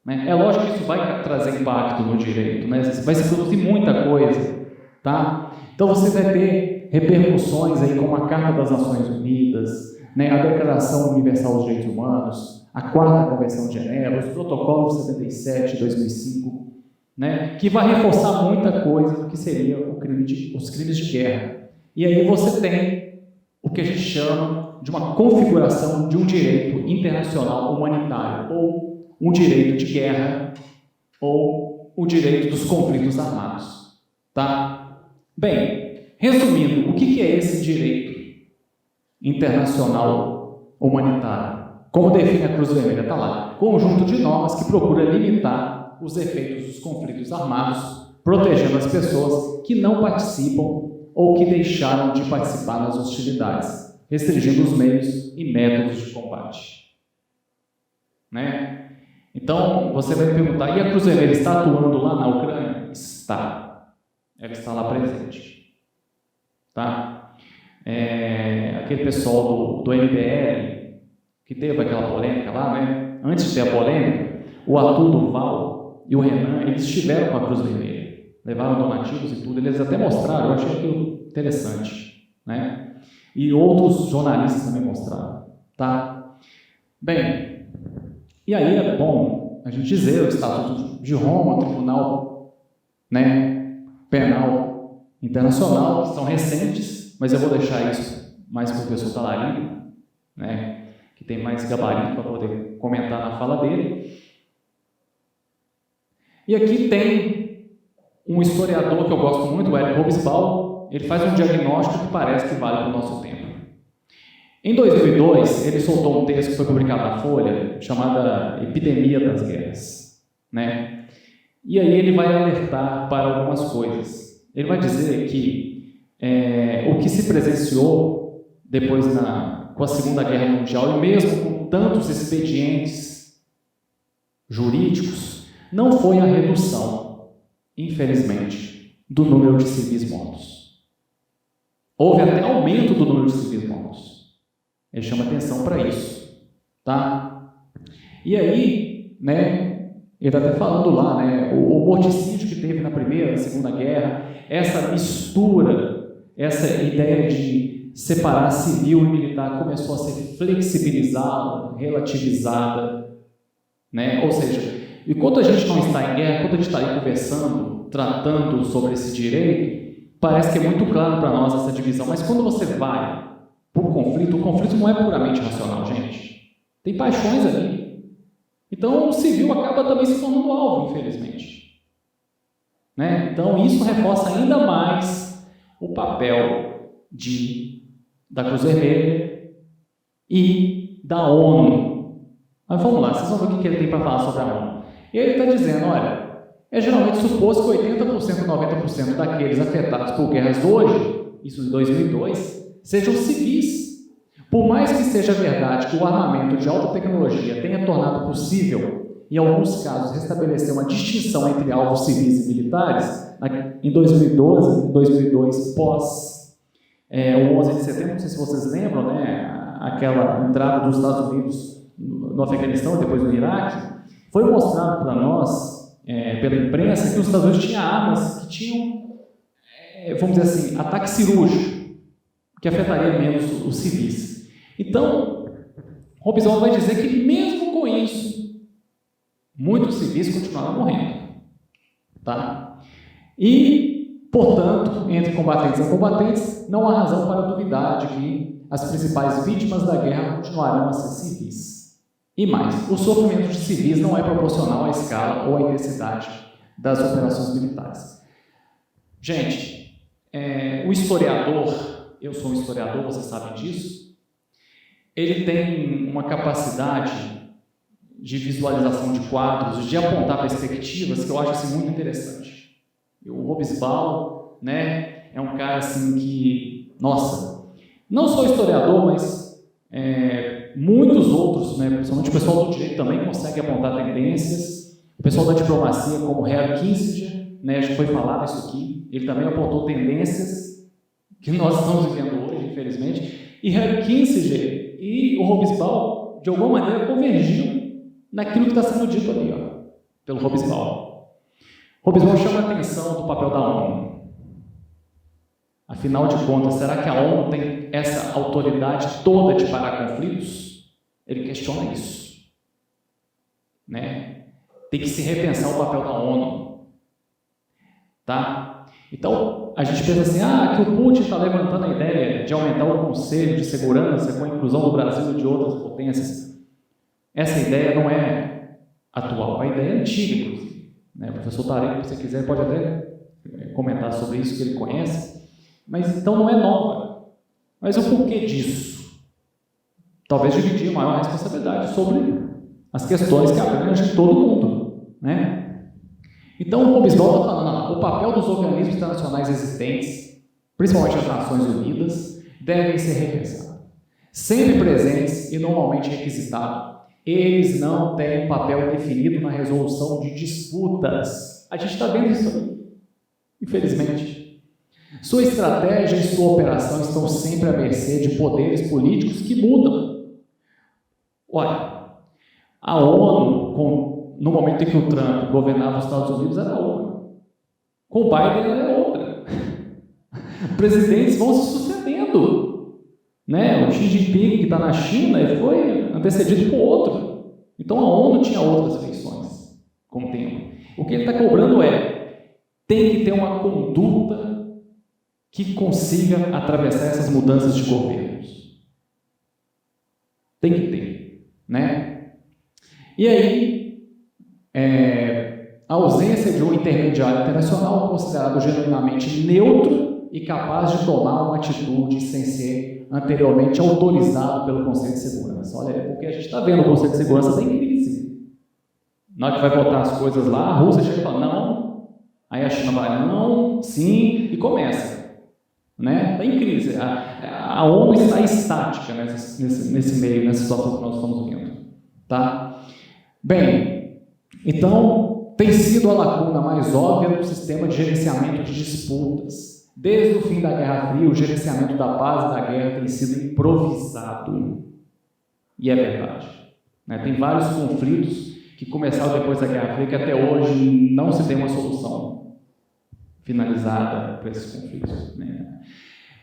Né? É lógico que isso vai trazer impacto no direito, né? Vai se produzir muita coisa, tá? Então você vai ter repercussões aí como a Carta das Nações Unidas, né? A Declaração Universal dos Direitos Humanos, a Quarta Convenção de Genebra, os protocolos de 77 e 2005, né? Que vai reforçar muita coisa do que seria os crimes de guerra. E aí você tem o que a gente chama de uma configuração de um direito internacional humanitário, ou um direito de guerra, ou o direito dos conflitos armados. Tá? Bem, resumindo, o que é esse direito internacional humanitário? Como define a Cruz Vermelha? Está lá. Conjunto de normas que procura limitar os efeitos dos conflitos armados, protegendo as pessoas que não participam ou que deixaram de participar nas hostilidades, restringindo os meios e métodos de combate. Né? Então, você vai me perguntar, e a Cruz Vermelha está atuando lá na Ucrânia? Está. Ela está lá presente. Tá? Aquele pessoal do MBL, que teve aquela polêmica lá, né? Antes de ter a polêmica, o Arthur Duval e o Renan, eles estiveram com a Cruz Vermelha. Levaram donativos e tudo, eles até mostraram, eu achei aquilo interessante, né? E outros jornalistas também mostraram, tá? Bem, e aí é bom a gente dizer o Estatuto de Roma, o Tribunal, né, Penal Internacional, que são recentes, mas eu vou deixar isso mais para o professor Talarico, né, que tem mais gabarito para poder comentar na fala dele. E aqui tem um historiador que eu gosto muito, o Eric Hobsbawm, ele faz um diagnóstico que parece que vale para o nosso tempo. Em 2002, ele soltou um texto que foi publicado na Folha, chamada Epidemia das Guerras. Né? E aí ele vai alertar para algumas coisas. Ele vai dizer que o que se presenciou depois com a Segunda Guerra Mundial, e mesmo com tantos expedientes jurídicos, não foi a redução, infelizmente, do número de civis mortos. Houve até aumento do número de civis mortos. Ele chama atenção para isso. Tá? E aí, né, ele está até falando lá, né, o morticídio que teve na Primeira e Segunda Guerra, essa mistura, essa ideia de separar civil e militar começou a ser flexibilizada, relativizada. Né? Ou seja, enquanto a gente não está em guerra, quando a gente está aí conversando, tratando sobre esse direito, parece que é muito claro para nós essa divisão, mas quando você vai para o conflito não é puramente racional, gente. Tem paixões ali. Então o civil acaba também se tornando alvo, infelizmente. Né? Então isso reforça ainda mais o papel da Cruz Vermelha e da ONU. Mas vamos lá, vocês vão ver o que ele tem para falar sobre a ONU. E ele está dizendo, olha, é geralmente suposto que 80%, 90% daqueles afetados por guerras hoje, isso em 2002, sejam civis. Por mais que seja verdade que o armamento de alta tecnologia tenha tornado possível, em alguns casos, restabelecer uma distinção entre alvos civis e militares, em 2012, 2002, pós o 11 de setembro, não sei se vocês lembram, né, aquela entrada dos Estados Unidos no Afeganistão, depois no Iraque, foi mostrado para nós, pela imprensa, que os Estados Unidos tinham armas que tinham, vamos dizer assim, ataque cirúrgico, que afetaria menos os civis. Então, Hobsbawm vai dizer que mesmo com isso, muitos civis continuaram morrendo. Tá? E, portanto, entre combatentes e combatentes, não há razão para duvidar de que as principais vítimas da guerra continuarão a ser civis. E mais, o sofrimento de civis não é proporcional à escala ou à intensidade das operações militares. Gente, o historiador, eu sou um historiador, vocês sabem disso, ele tem uma capacidade de visualização de quadros, de apontar perspectivas que eu acho assim, muito interessante. O Hobsbawm, né, é um cara assim que, nossa, não sou historiador, mas muitos outros, né, principalmente o pessoal do direito também consegue apontar tendências. O pessoal da diplomacia, como Henry Kissinger, né, já foi falado isso aqui, ele também apontou tendências que nós estamos vivendo hoje, infelizmente. E Henry Kissinger e o Hobsbawm, de alguma maneira, convergiram naquilo que está sendo dito ali, ó, pelo Hobsbawm. Hobsbawm chama a atenção do papel da ONU. Afinal de contas, será que a ONU tem essa autoridade toda de parar conflitos? Ele questiona isso. Né? Tem que se repensar o papel da ONU. Tá? Então, a gente pensa assim, que o Putin está levantando a ideia de aumentar o Conselho de Segurança com a inclusão do Brasil e de outras potências. Essa ideia não é atual, a ideia é antiga, inclusive. Né? O professor Tareco, se você quiser, pode até comentar sobre isso, que ele conhece. Mas então não é nova. Mas o porquê disso? Talvez dividir maior responsabilidade sobre as questões que abrangem todo mundo. Né? Então, o Hobsbawm está falando, o papel dos organismos internacionais existentes, principalmente as Nações Unidas, devem ser repensados. Sempre presentes e normalmente requisitados. Eles não têm papel definido na resolução de disputas. A gente está vendo isso aí, infelizmente. Sua estratégia e sua operação estão sempre à mercê de poderes políticos que mudam. Olha, a ONU, no momento em que o Trump governava os Estados Unidos, era uma. Com o Biden, ela é outra. Presidentes vão se sucedendo. Né? O Xi Jinping, que está na China, ele foi antecedido por outro. Então, a ONU tinha outras eleições com o tempo. O que ele está cobrando tem que ter uma conduta que consiga atravessar essas mudanças de governos. Tem que ter. Né? E aí, a ausência de um intermediário internacional considerado genuinamente neutro e capaz de tomar uma atitude sem ser anteriormente autorizado pelo Conselho de Segurança. Olha, porque a gente está vendo o Conselho de Segurança em crise. Na hora que vai votar as coisas lá, a Rússia chega e fala, não, aí a China vai, não, sim, e começa. Né? Está em crise. A ONU está estática nesse meio, nessa situação que nós estamos vendo. Tá? Bem, então, tem sido a lacuna mais óbvia do sistema de gerenciamento de disputas. Desde o fim da Guerra Fria, o gerenciamento da paz e da guerra tem sido improvisado. E é verdade. Né? Tem vários conflitos que começaram depois da Guerra Fria que até hoje não se tem uma solução finalizada para esses conflitos. Né?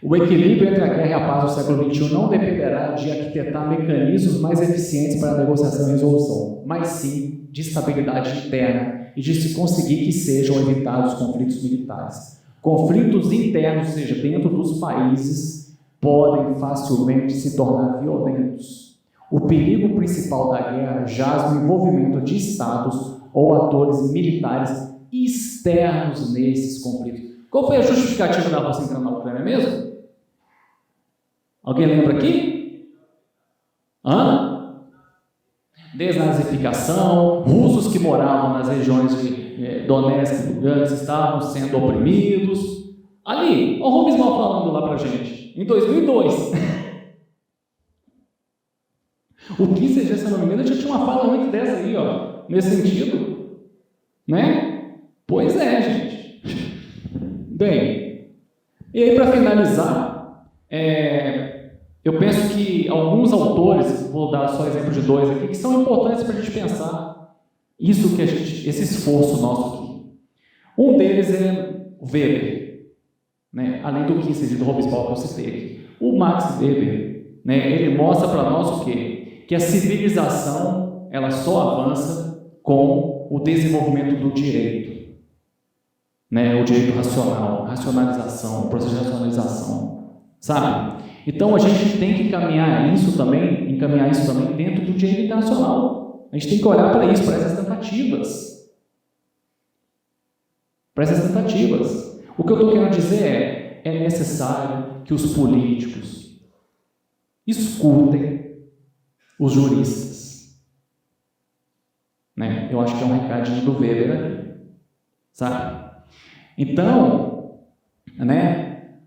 O equilíbrio entre a guerra e a paz do século XXI não dependerá de arquitetar mecanismos mais eficientes para a negociação e resolução, mas sim de estabilidade interna e de se conseguir que sejam evitados conflitos militares. Conflitos internos, ou seja, dentro dos países, podem facilmente se tornar violentos. O perigo principal da guerra jaz no envolvimento de estados ou atores militares externos nesses conflitos. Qual foi a justificativa da Rússia entrando na Ucrânia mesmo? Alguém lembra aqui? Desnazificação, russos que moravam nas regiões de Donetsk e Lugansk estavam sendo oprimidos. Ali, o Hobsbawm falando lá pra gente, em 2002. O Kissinger, se não me engano, já tinha uma fala antes dessa aí, ó, nesse sentido. Né? Pois é, gente. Bem, e aí para finalizar, eu penso que alguns autores, vou dar só exemplo de dois aqui, que são importantes para a gente pensar isso que esse esforço nosso aqui. Um deles é o Weber, né? Além do Kissinger e do Hobsbawm que eu citei aqui. O Max Weber, né? Ele mostra para nós o quê? Que a civilização ela só avança com o desenvolvimento do direito, né? O direito racional, racionalização, o processo de racionalização, sabe? Então a gente tem que encaminhar isso também dentro do direito internacional. A gente tem que olhar para isso, para essas tentativas. para essas tentativas. O que eu estou querendo dizer é necessário que os políticos escutem os juristas. Né? Eu acho que é um recadinho do Weber ali, sabe? Então, né,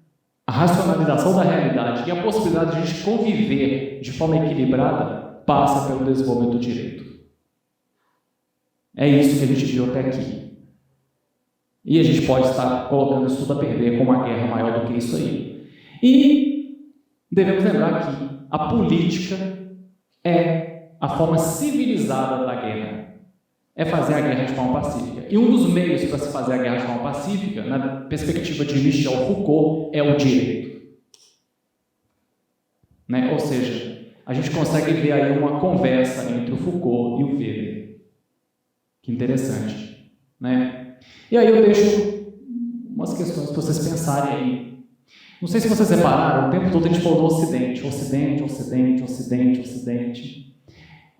a racionalização da realidade e a possibilidade de a gente conviver de forma equilibrada passa pelo desenvolvimento do direito. É isso que a gente viu até aqui. E a gente pode estar colocando isso tudo a perder com uma guerra maior do que isso aí. E devemos lembrar que a política é a forma civilizada da guerra. É fazer a guerra de forma pacífica. E um dos meios para se fazer a guerra de forma pacífica, na perspectiva de Michel Foucault, é o direito. Né? Ou seja, a gente consegue ver aí uma conversa entre o Foucault e o Weber. Que interessante. Né? E aí eu deixo umas questões para vocês pensarem aí. Não sei se vocês repararam, o tempo todo a gente falou do Ocidente. Ocidente, Ocidente, Ocidente, Ocidente.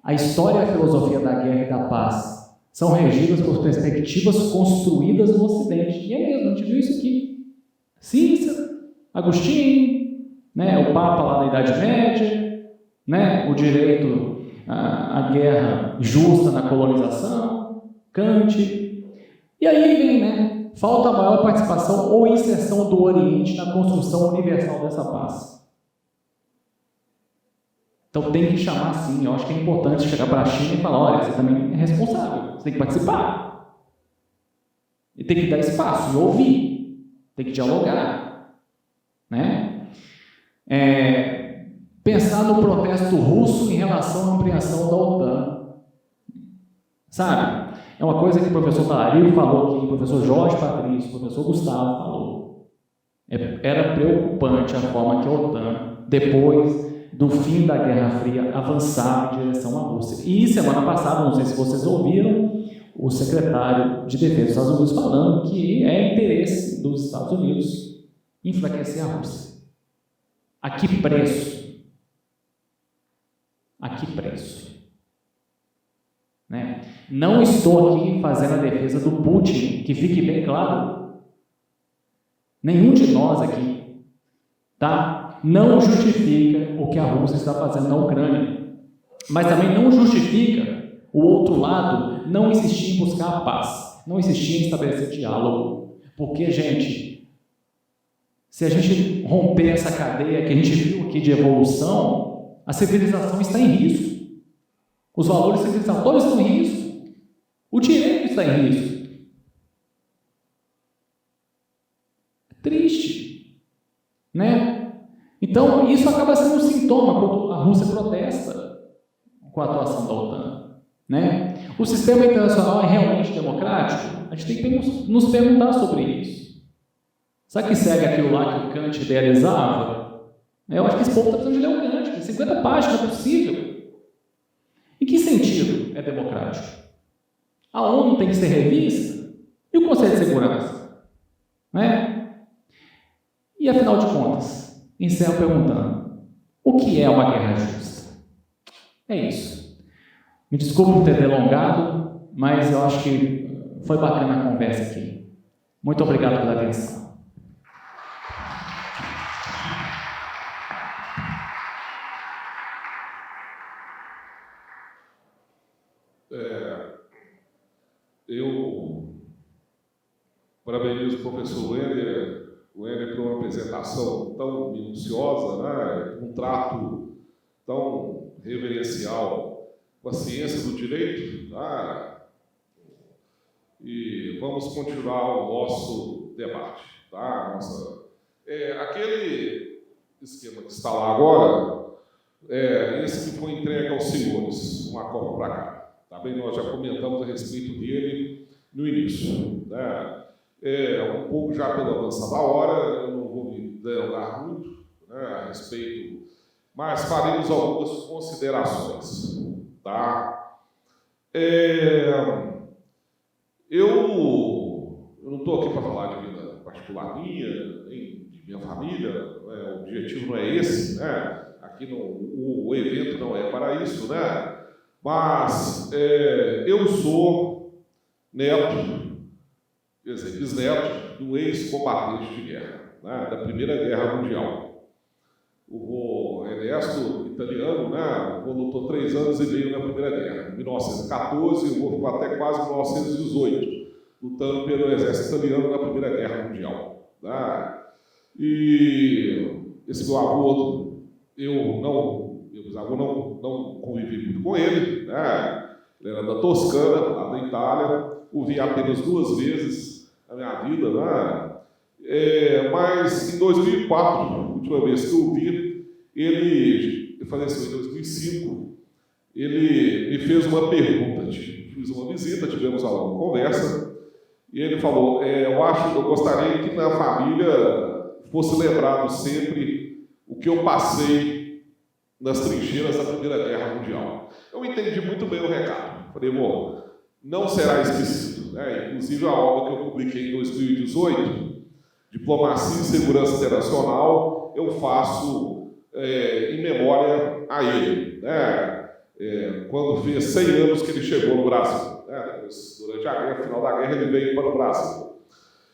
A história e a filosofia da guerra e da paz são regidas por perspectivas construídas no Ocidente. E é mesmo, a gente viu isso aqui. Cícero, Agostinho, né, o Papa lá da Idade Média, né, o direito à guerra justa na colonização, Kant. E aí vem, né, falta maior participação ou inserção do Oriente na construção universal dessa paz. Então tem que chamar assim, eu acho que é importante chegar para a China e falar, olha, você também é responsável, você tem que participar. E tem que dar espaço e ouvir, tem que dialogar. Né? Pensar no protesto russo em relação à ampliação da OTAN. Sabe? É uma coisa que o professor Dario falou aqui, o professor Jorge Patrício, o professor Gustavo falou. Era preocupante a forma que a OTAN, depois do fim da Guerra Fria, avançava em direção à Rússia. E semana passada, não sei se vocês ouviram, o secretário de Defesa dos Estados Unidos falando que é interesse dos Estados Unidos enfraquecer a Rússia. A que preço? A que preço? Né? Não estou aqui fazendo a defesa do Putin, que fique bem claro. Nenhum de nós aqui, tá? Não justifica o que a Rússia está fazendo na Ucrânia, mas também não justifica o outro lado não insistir em buscar a paz, não insistir em estabelecer diálogo, porque, gente, se a gente romper essa cadeia que a gente viu aqui de evolução, a civilização está em risco, os valores civilizatórios estão em risco, o direito está em risco. É triste, né? Então, isso acaba sendo um sintoma quando a Rússia protesta com a atuação da OTAN. Né? O sistema internacional é realmente democrático? A gente tem que nos perguntar sobre isso. Sabe que segue aquilo lá que o Kant idealizava? Eu acho que esse povo está precisando de ler o Kant, 50 páginas é possível. Em que sentido é democrático? A ONU tem que ser revista? E o Conselho de Segurança? Né? E afinal de contas, encerro perguntando: o que é uma guerra justa? É isso. Me desculpe por ter delongado, mas eu acho que foi bacana a conversa aqui. Muito obrigado pela atenção. Eu parabenizo o professor Wender por uma apresentação tão minuciosa, né? Um trato tão reverencial com a ciência do direito. Tá? E vamos continuar o nosso debate. Tá? Aquele esquema que está lá agora, esse que foi entregue aos senhores, uma copa para cá. Tá bem? Nós já comentamos a respeito dele no início. Né? Um pouco já pelo avançar da hora, eu não vou me delongar muito, né, a respeito, mas faremos algumas considerações. Tá? Eu não estou aqui para falar de vida particular minha, nem de minha família, o objetivo não é esse, né? Aqui o evento não é para isso, né? Mas eu sou neto quer dizer, bisneto de um ex-combatente de guerra, né, da Primeira Guerra Mundial. O vô Ernesto, italiano, né, o vô lutou 3 anos e meio na Primeira Guerra, em 1914, e o vô ficou até quase 1918, lutando pelo exército italiano na Primeira Guerra Mundial. Né? E esse meu avô, meu bisavô não convivi muito com ele, né? Ele era da Toscana, lá da Itália, o vi apenas 2 vezes na minha vida, né? Mas em 2004, a última vez que eu vi, ele faleceu em 2005, ele me fez uma pergunta, fiz uma visita, tivemos uma conversa, e ele falou, eu gostaria que na família fosse lembrado sempre o que eu passei nas trincheiras da Primeira Guerra Mundial. Eu entendi muito bem o recado. Falei, bom, não será esquecido. Né? Inclusive a obra que eu publiquei em 2018, Diplomacia e Segurança Internacional, eu faço em memória a ele. Né? Quando fez 100 anos que ele chegou no Brasil. Né? Durante a guerra, final da guerra, ele veio para o Brasil.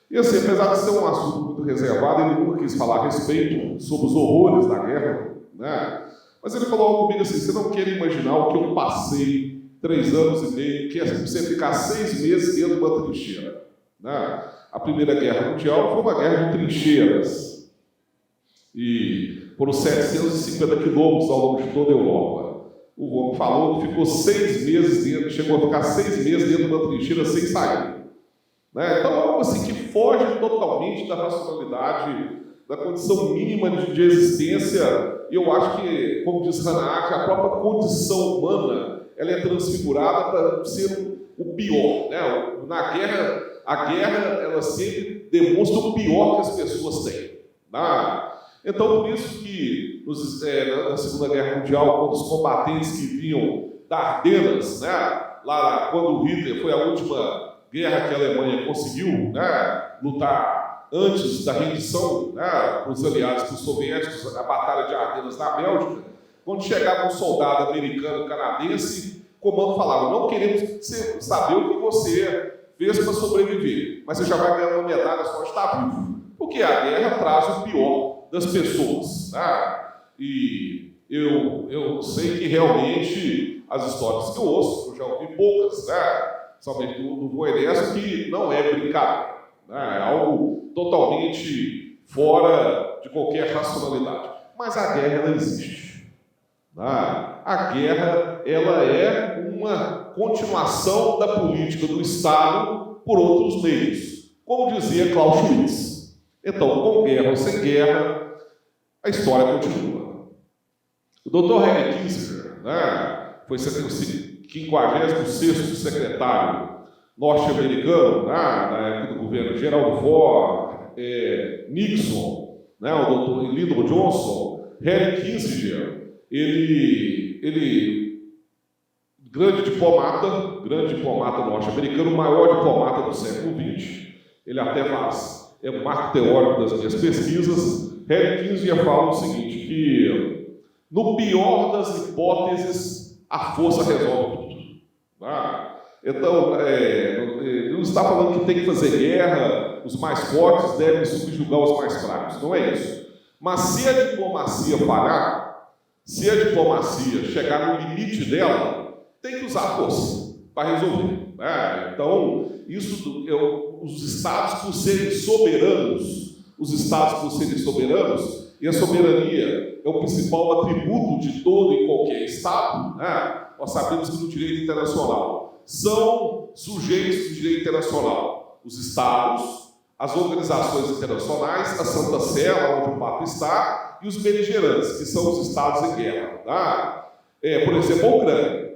E assim, apesar de ser um assunto muito reservado, ele nunca quis falar a respeito sobre os horrores da guerra, né? Mas ele falou algo comigo assim, você não quer imaginar o que eu passei 3 anos e meio, que é você ficar 6 meses dentro de uma trincheira. Né? A Primeira Guerra Mundial foi uma guerra de trincheiras. E foram 750 quilômetros ao longo de toda a Europa. O homem falou que ficou 6 meses dentro, chegou a ficar 6 meses dentro de uma trincheira sem sair. Né? Então, é algo assim que foge totalmente da racionalidade, da condição mínima de existência. E eu acho que, como diz Hannah Arendt, a própria condição humana ela é transfigurada para ser o pior. Né? Na guerra, a guerra ela sempre demonstra o pior que as pessoas têm. Né? Então, por isso que na Segunda Guerra Mundial, quando os combatentes que vinham da Ardenas, né? Lá quando o Hitler foi a última guerra que a Alemanha conseguiu, né, lutar antes da rendição, né, para os aliados, para os soviéticos, a Batalha de Ardenas na Bélgica, quando chegava um soldado americano, canadense, o comando falava, não queremos saber o que você fez para sobreviver, mas você já vai ganhar uma medalha só de estar vivo, porque a guerra traz o pior das pessoas. Né? E eu sei que realmente as histórias que eu ouço, eu já ouvi poucas, né? Somente do vô Ernesto, que não é brincadeira, né? É algo totalmente fora de qualquer racionalidade. Mas a guerra ela existe. Né? A guerra ela é uma continuação da política do Estado por outros meios, como dizia Klaus Schwitz. Então, com guerra ou sem guerra, a história continua. O Dr. Henry Kissinger, né, foi 56º secretário norte-americano, né, na época do governo Gerald Ford, Nixon, né, o Dr. Lyndon Johnson, Henry Kissinger, ele grande diplomata norte-americano, o maior diplomata do século XX, ele até é um marco teórico das minhas pesquisas. Henry Kissinger fala o seguinte, que no pior das hipóteses, a força resolve tudo. Então, ele não está falando que tem que fazer guerra, os mais fortes devem subjugar os mais fracos, não é isso. Mas se a diplomacia falhar, se a diplomacia chegar no limite dela, tem que usar a força para resolver. Então, os estados por serem soberanos, e a soberania é o principal atributo de todo e qualquer estado, né? Nós sabemos que no direito internacional são sujeitos do direito internacional os estados, as organizações internacionais, a Santa Sé, onde o Papa está, e os beligerantes, que são os estados em guerra. Tá? Por exemplo, a Ucrânia,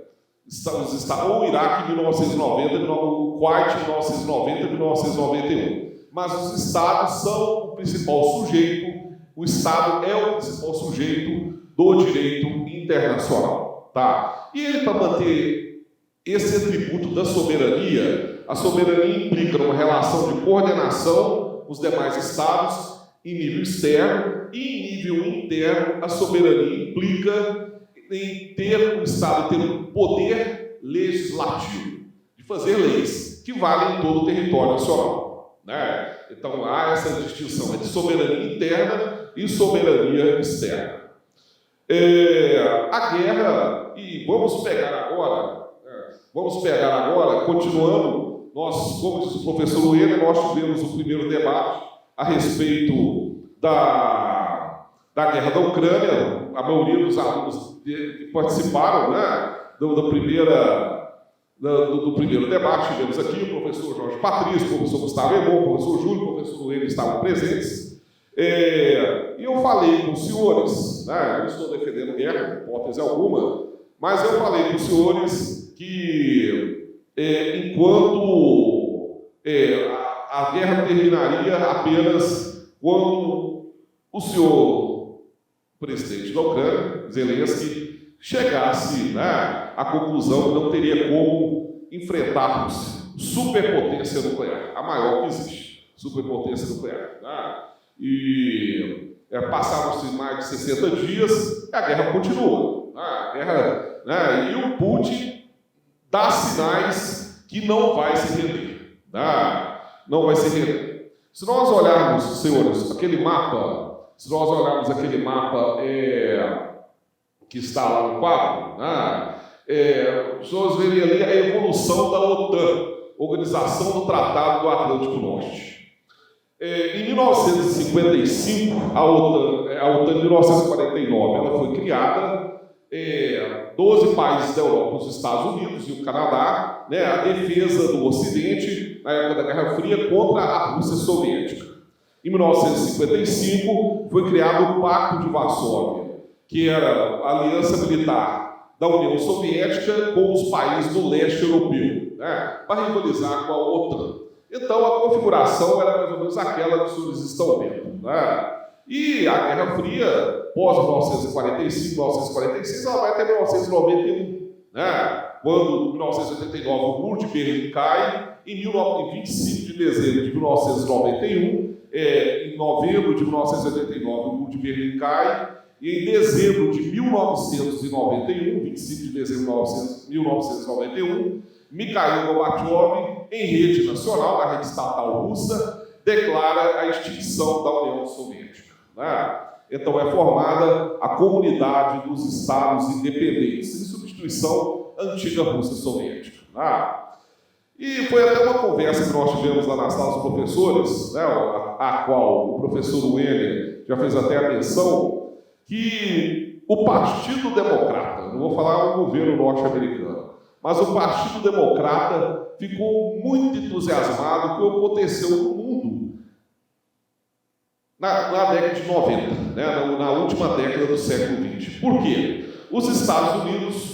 ou o Iraque em 1990, o Kuwait em 1990 e 1991. Mas os estados são o principal sujeito, o Estado é o principal sujeito do direito internacional. Tá? E ele, para manter esse atributo da soberania, a soberania implica uma relação de coordenação com os demais estados em nível externo e em nível interno, a soberania implica em ter o Estado ter um poder legislativo, de fazer leis que valem em todo o território nacional. né? Então há essa distinção entre soberania interna e soberania externa. A guerra, e vamos pegar agora, continuando, nós, como disse o professor Ueda, nós tivemos o primeiro debate a respeito da guerra da Ucrânia. A maioria dos alunos que participaram, né, do primeiro debate, tivemos aqui o professor Jorge Patrício, o professor Gustavo Emon, o professor Júlio, o professor Ueda estavam presentes. E eu falei com os senhores, né, eu não estou defendendo guerra, hipótese alguma, mas eu falei com os senhores que enquanto a guerra terminaria apenas quando o senhor presidente da Ucrânia, Zelensky, chegasse, né, à conclusão que não teria como enfrentarmos superpotência nuclear, a maior que existe, superpotência nuclear, né? E passaram-se mais de 60 dias e a guerra continua. A guerra, né, e o Putin dá sinais que não vai se render. Não vai se render. Se nós olharmos, senhores, aquele mapa, que está lá no quadro, os senhores verem ali a evolução da OTAN, Organização do Tratado do Atlântico Norte. Em 1955, a OTAN em 1949, ela foi criada, 12 países da Europa, os Estados Unidos e o Canadá, né, a defesa do Ocidente, na época da Guerra Fria, contra a Rússia Soviética. Em 1955, foi criado o Pacto de Varsóvia, que era a aliança militar da União Soviética com os países do leste europeu, né, para rivalizar com a OTAN. Então, a configuração era mais ou menos aquela que os senhores estão vendo, né? E a Guerra Fria, pós-1945, 1946, ela vai até 1991, né? Quando, em 1989, o Muro de Berlim cai, em 25 de dezembro de 1991, em novembro de 1989, o Muro de Berlim cai, e em dezembro de 1991, 25 de dezembro de 1991, Mikhail Gorbachev, em rede nacional, na rede estatal russa, declara a extinção da União Soviética, né? Então é formada a Comunidade dos Estados Independentes, em substituição à antiga Rússia Soviética, né? E foi até uma conversa que nós tivemos lá na sala dos professores, né, a qual o professor Wenner já fez até a menção, que o Partido Democrata, não vou falar o governo norte-americano, mas o Partido Democrata ficou muito entusiasmado com o que aconteceu no mundo na década de 90, né, na última década do século XX. Por quê? Os Estados Unidos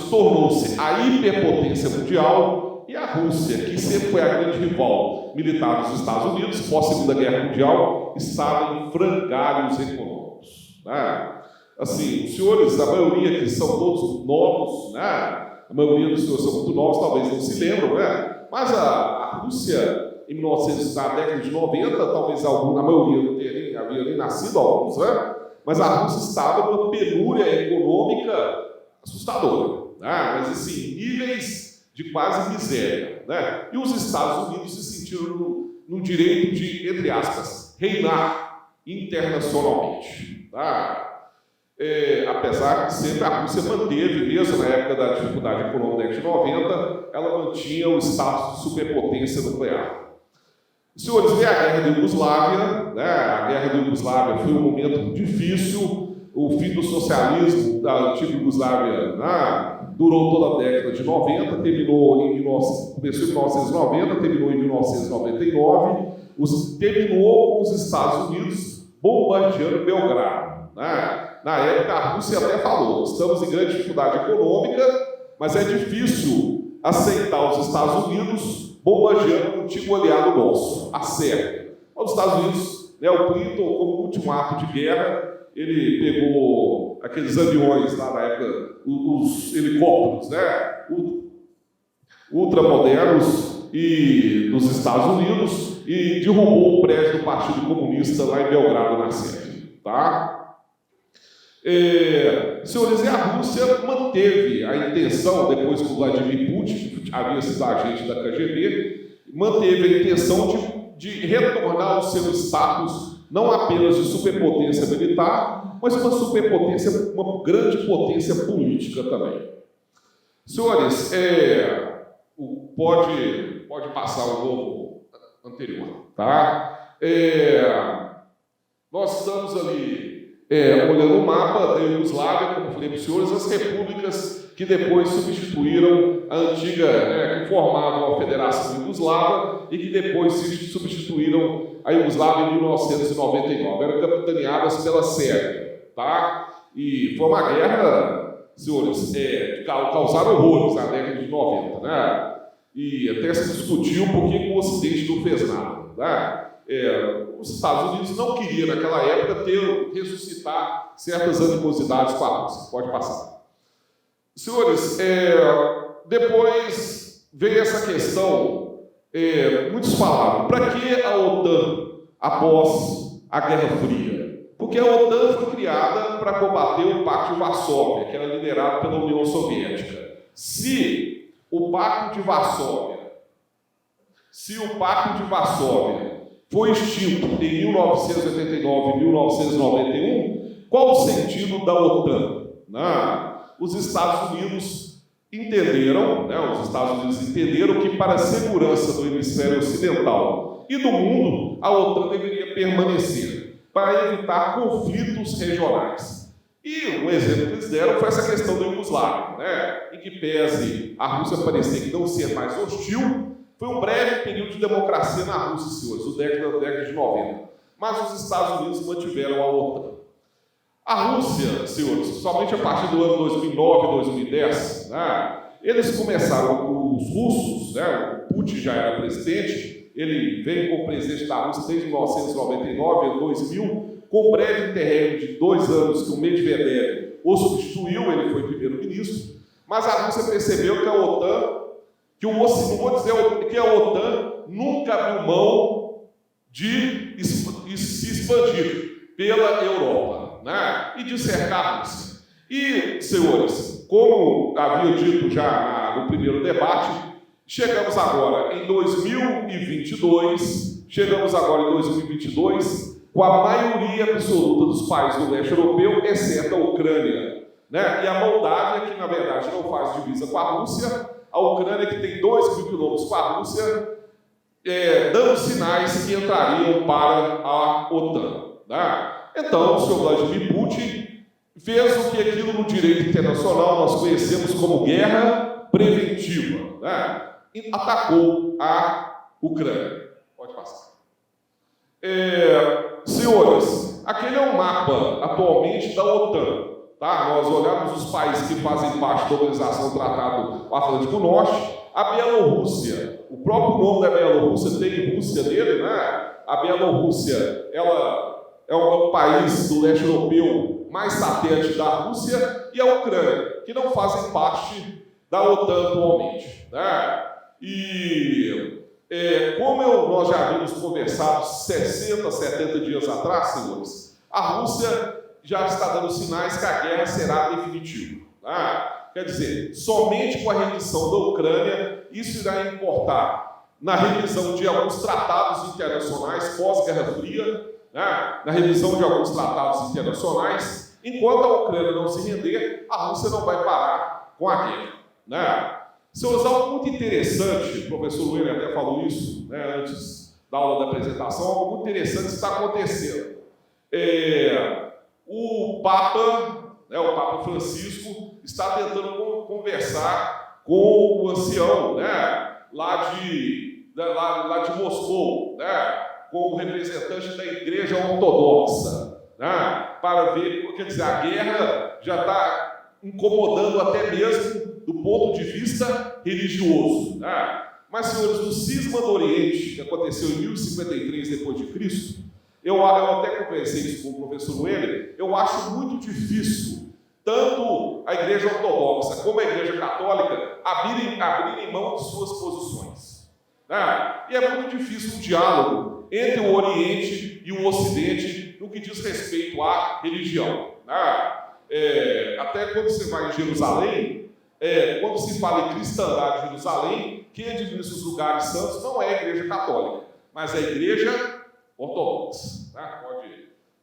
tornou-se a hiperpotência mundial e a Rússia, que sempre foi a grande rival militar dos Estados Unidos, pós-Segunda Guerra Mundial, estava em frangalhos econômicos, né? Assim, os senhores, a maioria que são todos novos, né? A maioria dos senhores são muito novos, talvez não se lembram, né? Mas a Rússia, na década de 90, talvez a maioria não havia nem nascido, alguns, né? Mas a Rússia estava numa penúria econômica assustadora, né? Mas assim, níveis de quase miséria, né? E os Estados Unidos se sentiram no direito de, entre aspas, reinar internacionalmente, tá? Apesar que sempre a Rússia manteve, mesmo na época da dificuldade econômica da década de 90, ela mantinha o status de superpotência nuclear. Os senhores veem a Guerra da Iugoslávia, né? A Guerra da Iugoslávia foi um momento difícil, o fim do socialismo da antiga Iugoslávia, né, durou toda a década de 90, começou em 1990, terminou em 1999, terminou com os Estados Unidos bombardeando Belgrado, né? Na época, a Rússia até falou, estamos em grande dificuldade econômica, mas é difícil aceitar os Estados Unidos bombardeando um antigo aliado nosso, a Sérvia. Os Estados Unidos, né, o Clinton, como último ato de guerra, ele pegou aqueles aviões lá na época, os helicópteros, né, ultramodernos dos Estados Unidos e derrubou o prédio do Partido Comunista lá em Belgrado, na Sérvia, tá? Senhores, e a Rússia manteve a intenção, depois que o Vladimir Putin havia sido agente da KGB, manteve a intenção de retornar ao seu status não apenas de superpotência militar, mas uma grande potência política também. Senhores, pode passar o novo anterior, tá? Nós estamos ali olhando o mapa da Iugoslávia, como falei para os senhores, as repúblicas que depois substituíram a antiga, que formavam a Federação Iugoslava e que depois substituíram a Iugoslávia em 1999. Eram capitaneadas pela Sérvia, tá? E foi uma guerra, senhores, que causaram horrores na década de 90, né? E até se discutiu por que o Ocidente não fez nada, né? Os Estados Unidos não queriam, naquela época, ressuscitar certas animosidades com a Rússia. Pode passar. Senhores, depois veio essa questão, muitos falaram, para que a OTAN após a Guerra Fria? Porque a OTAN foi criada para combater o Pacto de Varsóvia, que era liderado pela União Soviética. Se o Pacto de Varsóvia foi extinto em 1989 e 1991, qual o sentido da OTAN? Os Estados Unidos entenderam que para a segurança do hemisfério ocidental e do mundo, a OTAN deveria permanecer para evitar conflitos regionais. E um exemplo que eles deram foi essa questão da Iugoslávia, em que pese a Rússia parecer que não ser mais hostil, foi um breve período de democracia na Rússia, senhores, da década de 90. Mas os Estados Unidos mantiveram a OTAN. A Rússia, senhores, somente a partir do ano 2009 e 2010, eles começaram, os russos, o Putin já era presidente, ele veio como presidente da Rússia desde 1999 a 2000, com um breve interregno de 2 anos que o Medvedev o substituiu, ele foi primeiro-ministro, mas a Rússia percebeu que a OTAN, não vou dizer que a OTAN nunca abriu mão de se expandir pela Europa, e de cercar a Rússia. E, senhores, como havia dito já no primeiro debate, chegamos agora em 2022, com a maioria absoluta dos países do leste europeu, exceto a Ucrânia, e a Moldávia, que na verdade não faz divisa com a Rússia, a Ucrânia, que tem 2.000 quilômetros com a Rússia, dando sinais que entrariam para a OTAN. Então, o senhor Vladimir Putin fez o que aquilo no direito internacional nós conhecemos como guerra preventiva. E atacou a Ucrânia. Pode passar. Senhores, aquele é um mapa atualmente da OTAN. Nós olhamos os países que fazem parte da Organização do Tratado Atlântico Norte, a Bielorrússia, o próprio nome da Bielorrússia tem Rússia nele, A Bielorrússia, ela é um país do leste europeu mais satélite da Rússia, e a Ucrânia, que não fazem parte da OTAN atualmente, E como nós já havíamos conversado 60, 70 dias atrás, senhores, a Rússia já está dando sinais que a guerra será definitiva. Quer dizer, somente com a rendição da Ucrânia, isso irá importar na revisão de alguns tratados internacionais pós-Guerra Fria, na revisão de alguns tratados internacionais. Enquanto a Ucrânia não se render, a Rússia não vai parar com a guerra. Senhores, algo muito interessante, o professor Luiz até falou isso antes da aula da apresentação, algo muito interessante está acontecendo. O Papa Francisco está tentando conversar com o ancião, lá de Moscou, com o representante da Igreja Ortodoxa, para ver, quer dizer, a guerra já está incomodando até mesmo do ponto de vista religioso. Mas, senhores, no cisma do Oriente, que aconteceu em 1053 depois de Cristo, eu até conversei isso com o professor Weller, eu acho muito difícil tanto a Igreja Ortodoxa como a Igreja Católica abrirem mão de suas posições. E é muito difícil um diálogo entre o Oriente e o Ocidente no que diz respeito à religião. Até quando você vai em Jerusalém, quando se fala em cristandade de Jerusalém, quem administra os lugares santos não é a Igreja Católica, mas é a Igreja Ortodoxa. Né?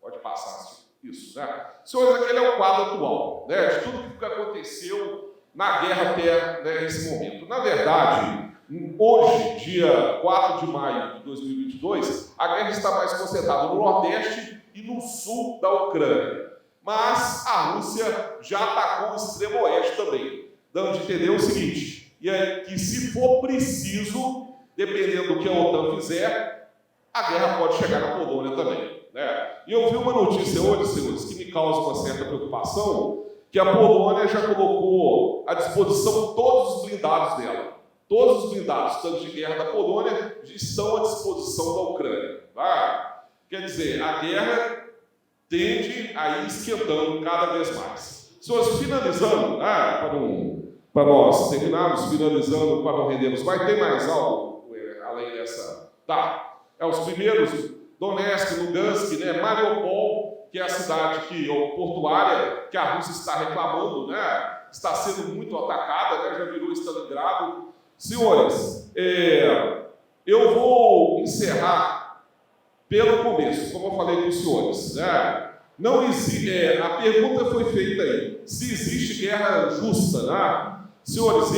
Pode passar isso. Né? Senhores, aquele é o quadro atual, né, de tudo que aconteceu na guerra até, né, esse momento. Na verdade, hoje, dia 4 de maio de 2022, a guerra está mais concentrada no Nordeste e no Sul da Ucrânia. Mas a Rússia já atacou o extremo oeste também, dando de entender o seguinte, e é que se for preciso, dependendo do que a OTAN fizer, a guerra pode chegar na Polônia também. Né? E eu vi uma notícia hoje, senhores, que me causa uma certa preocupação, que a Polônia já colocou à disposição todos os blindados dela. Todos os blindados, tanto de guerra da Polônia, estão à disposição da Ucrânia. Tá? Quer dizer, a guerra tende a ir esquentando cada vez mais. Senhores, finalizando, para nós terminarmos, finalizando, para não rendermos, vai ter mais algo além dessa? Tá. Os primeiros, Donetsk, Lugansk, né, Mariupol, que é a cidade portuária, que a Rússia está reclamando, né, está sendo muito atacada, né, já virou Stalingrado. Senhores, eu vou encerrar pelo começo, como eu falei com os senhores. Né? Não existe, a pergunta foi feita aí, se existe guerra justa. Né? Senhores,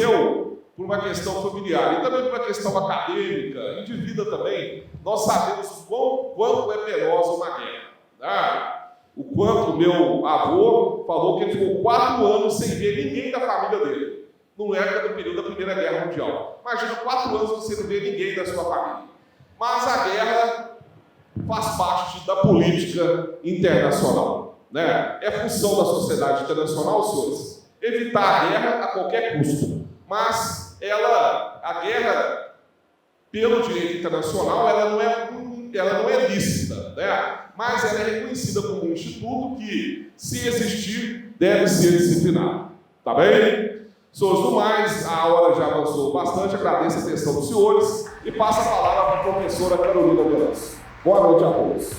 por uma questão familiar e também por uma questão acadêmica e de vida também, nós sabemos quanto é penosa uma guerra. Né? O quanto meu avô falou que ele ficou 4 anos sem ver ninguém da família dele. Não era no período da Primeira Guerra Mundial. Imagina 4 anos você não vê ninguém da sua família. Mas a guerra faz parte da política internacional. Né? É função da sociedade internacional, senhores, evitar a guerra a qualquer custo. Mas a guerra, pelo direito internacional, ela não é lícita. Né? Mas ela é reconhecida como um instituto que, se existir, deve ser disciplinado. Tá bem? Senhores, no mais, a hora já avançou bastante, agradeço a atenção dos senhores e passo a palavra para a professora Carolina Veloso. Boa noite a todos.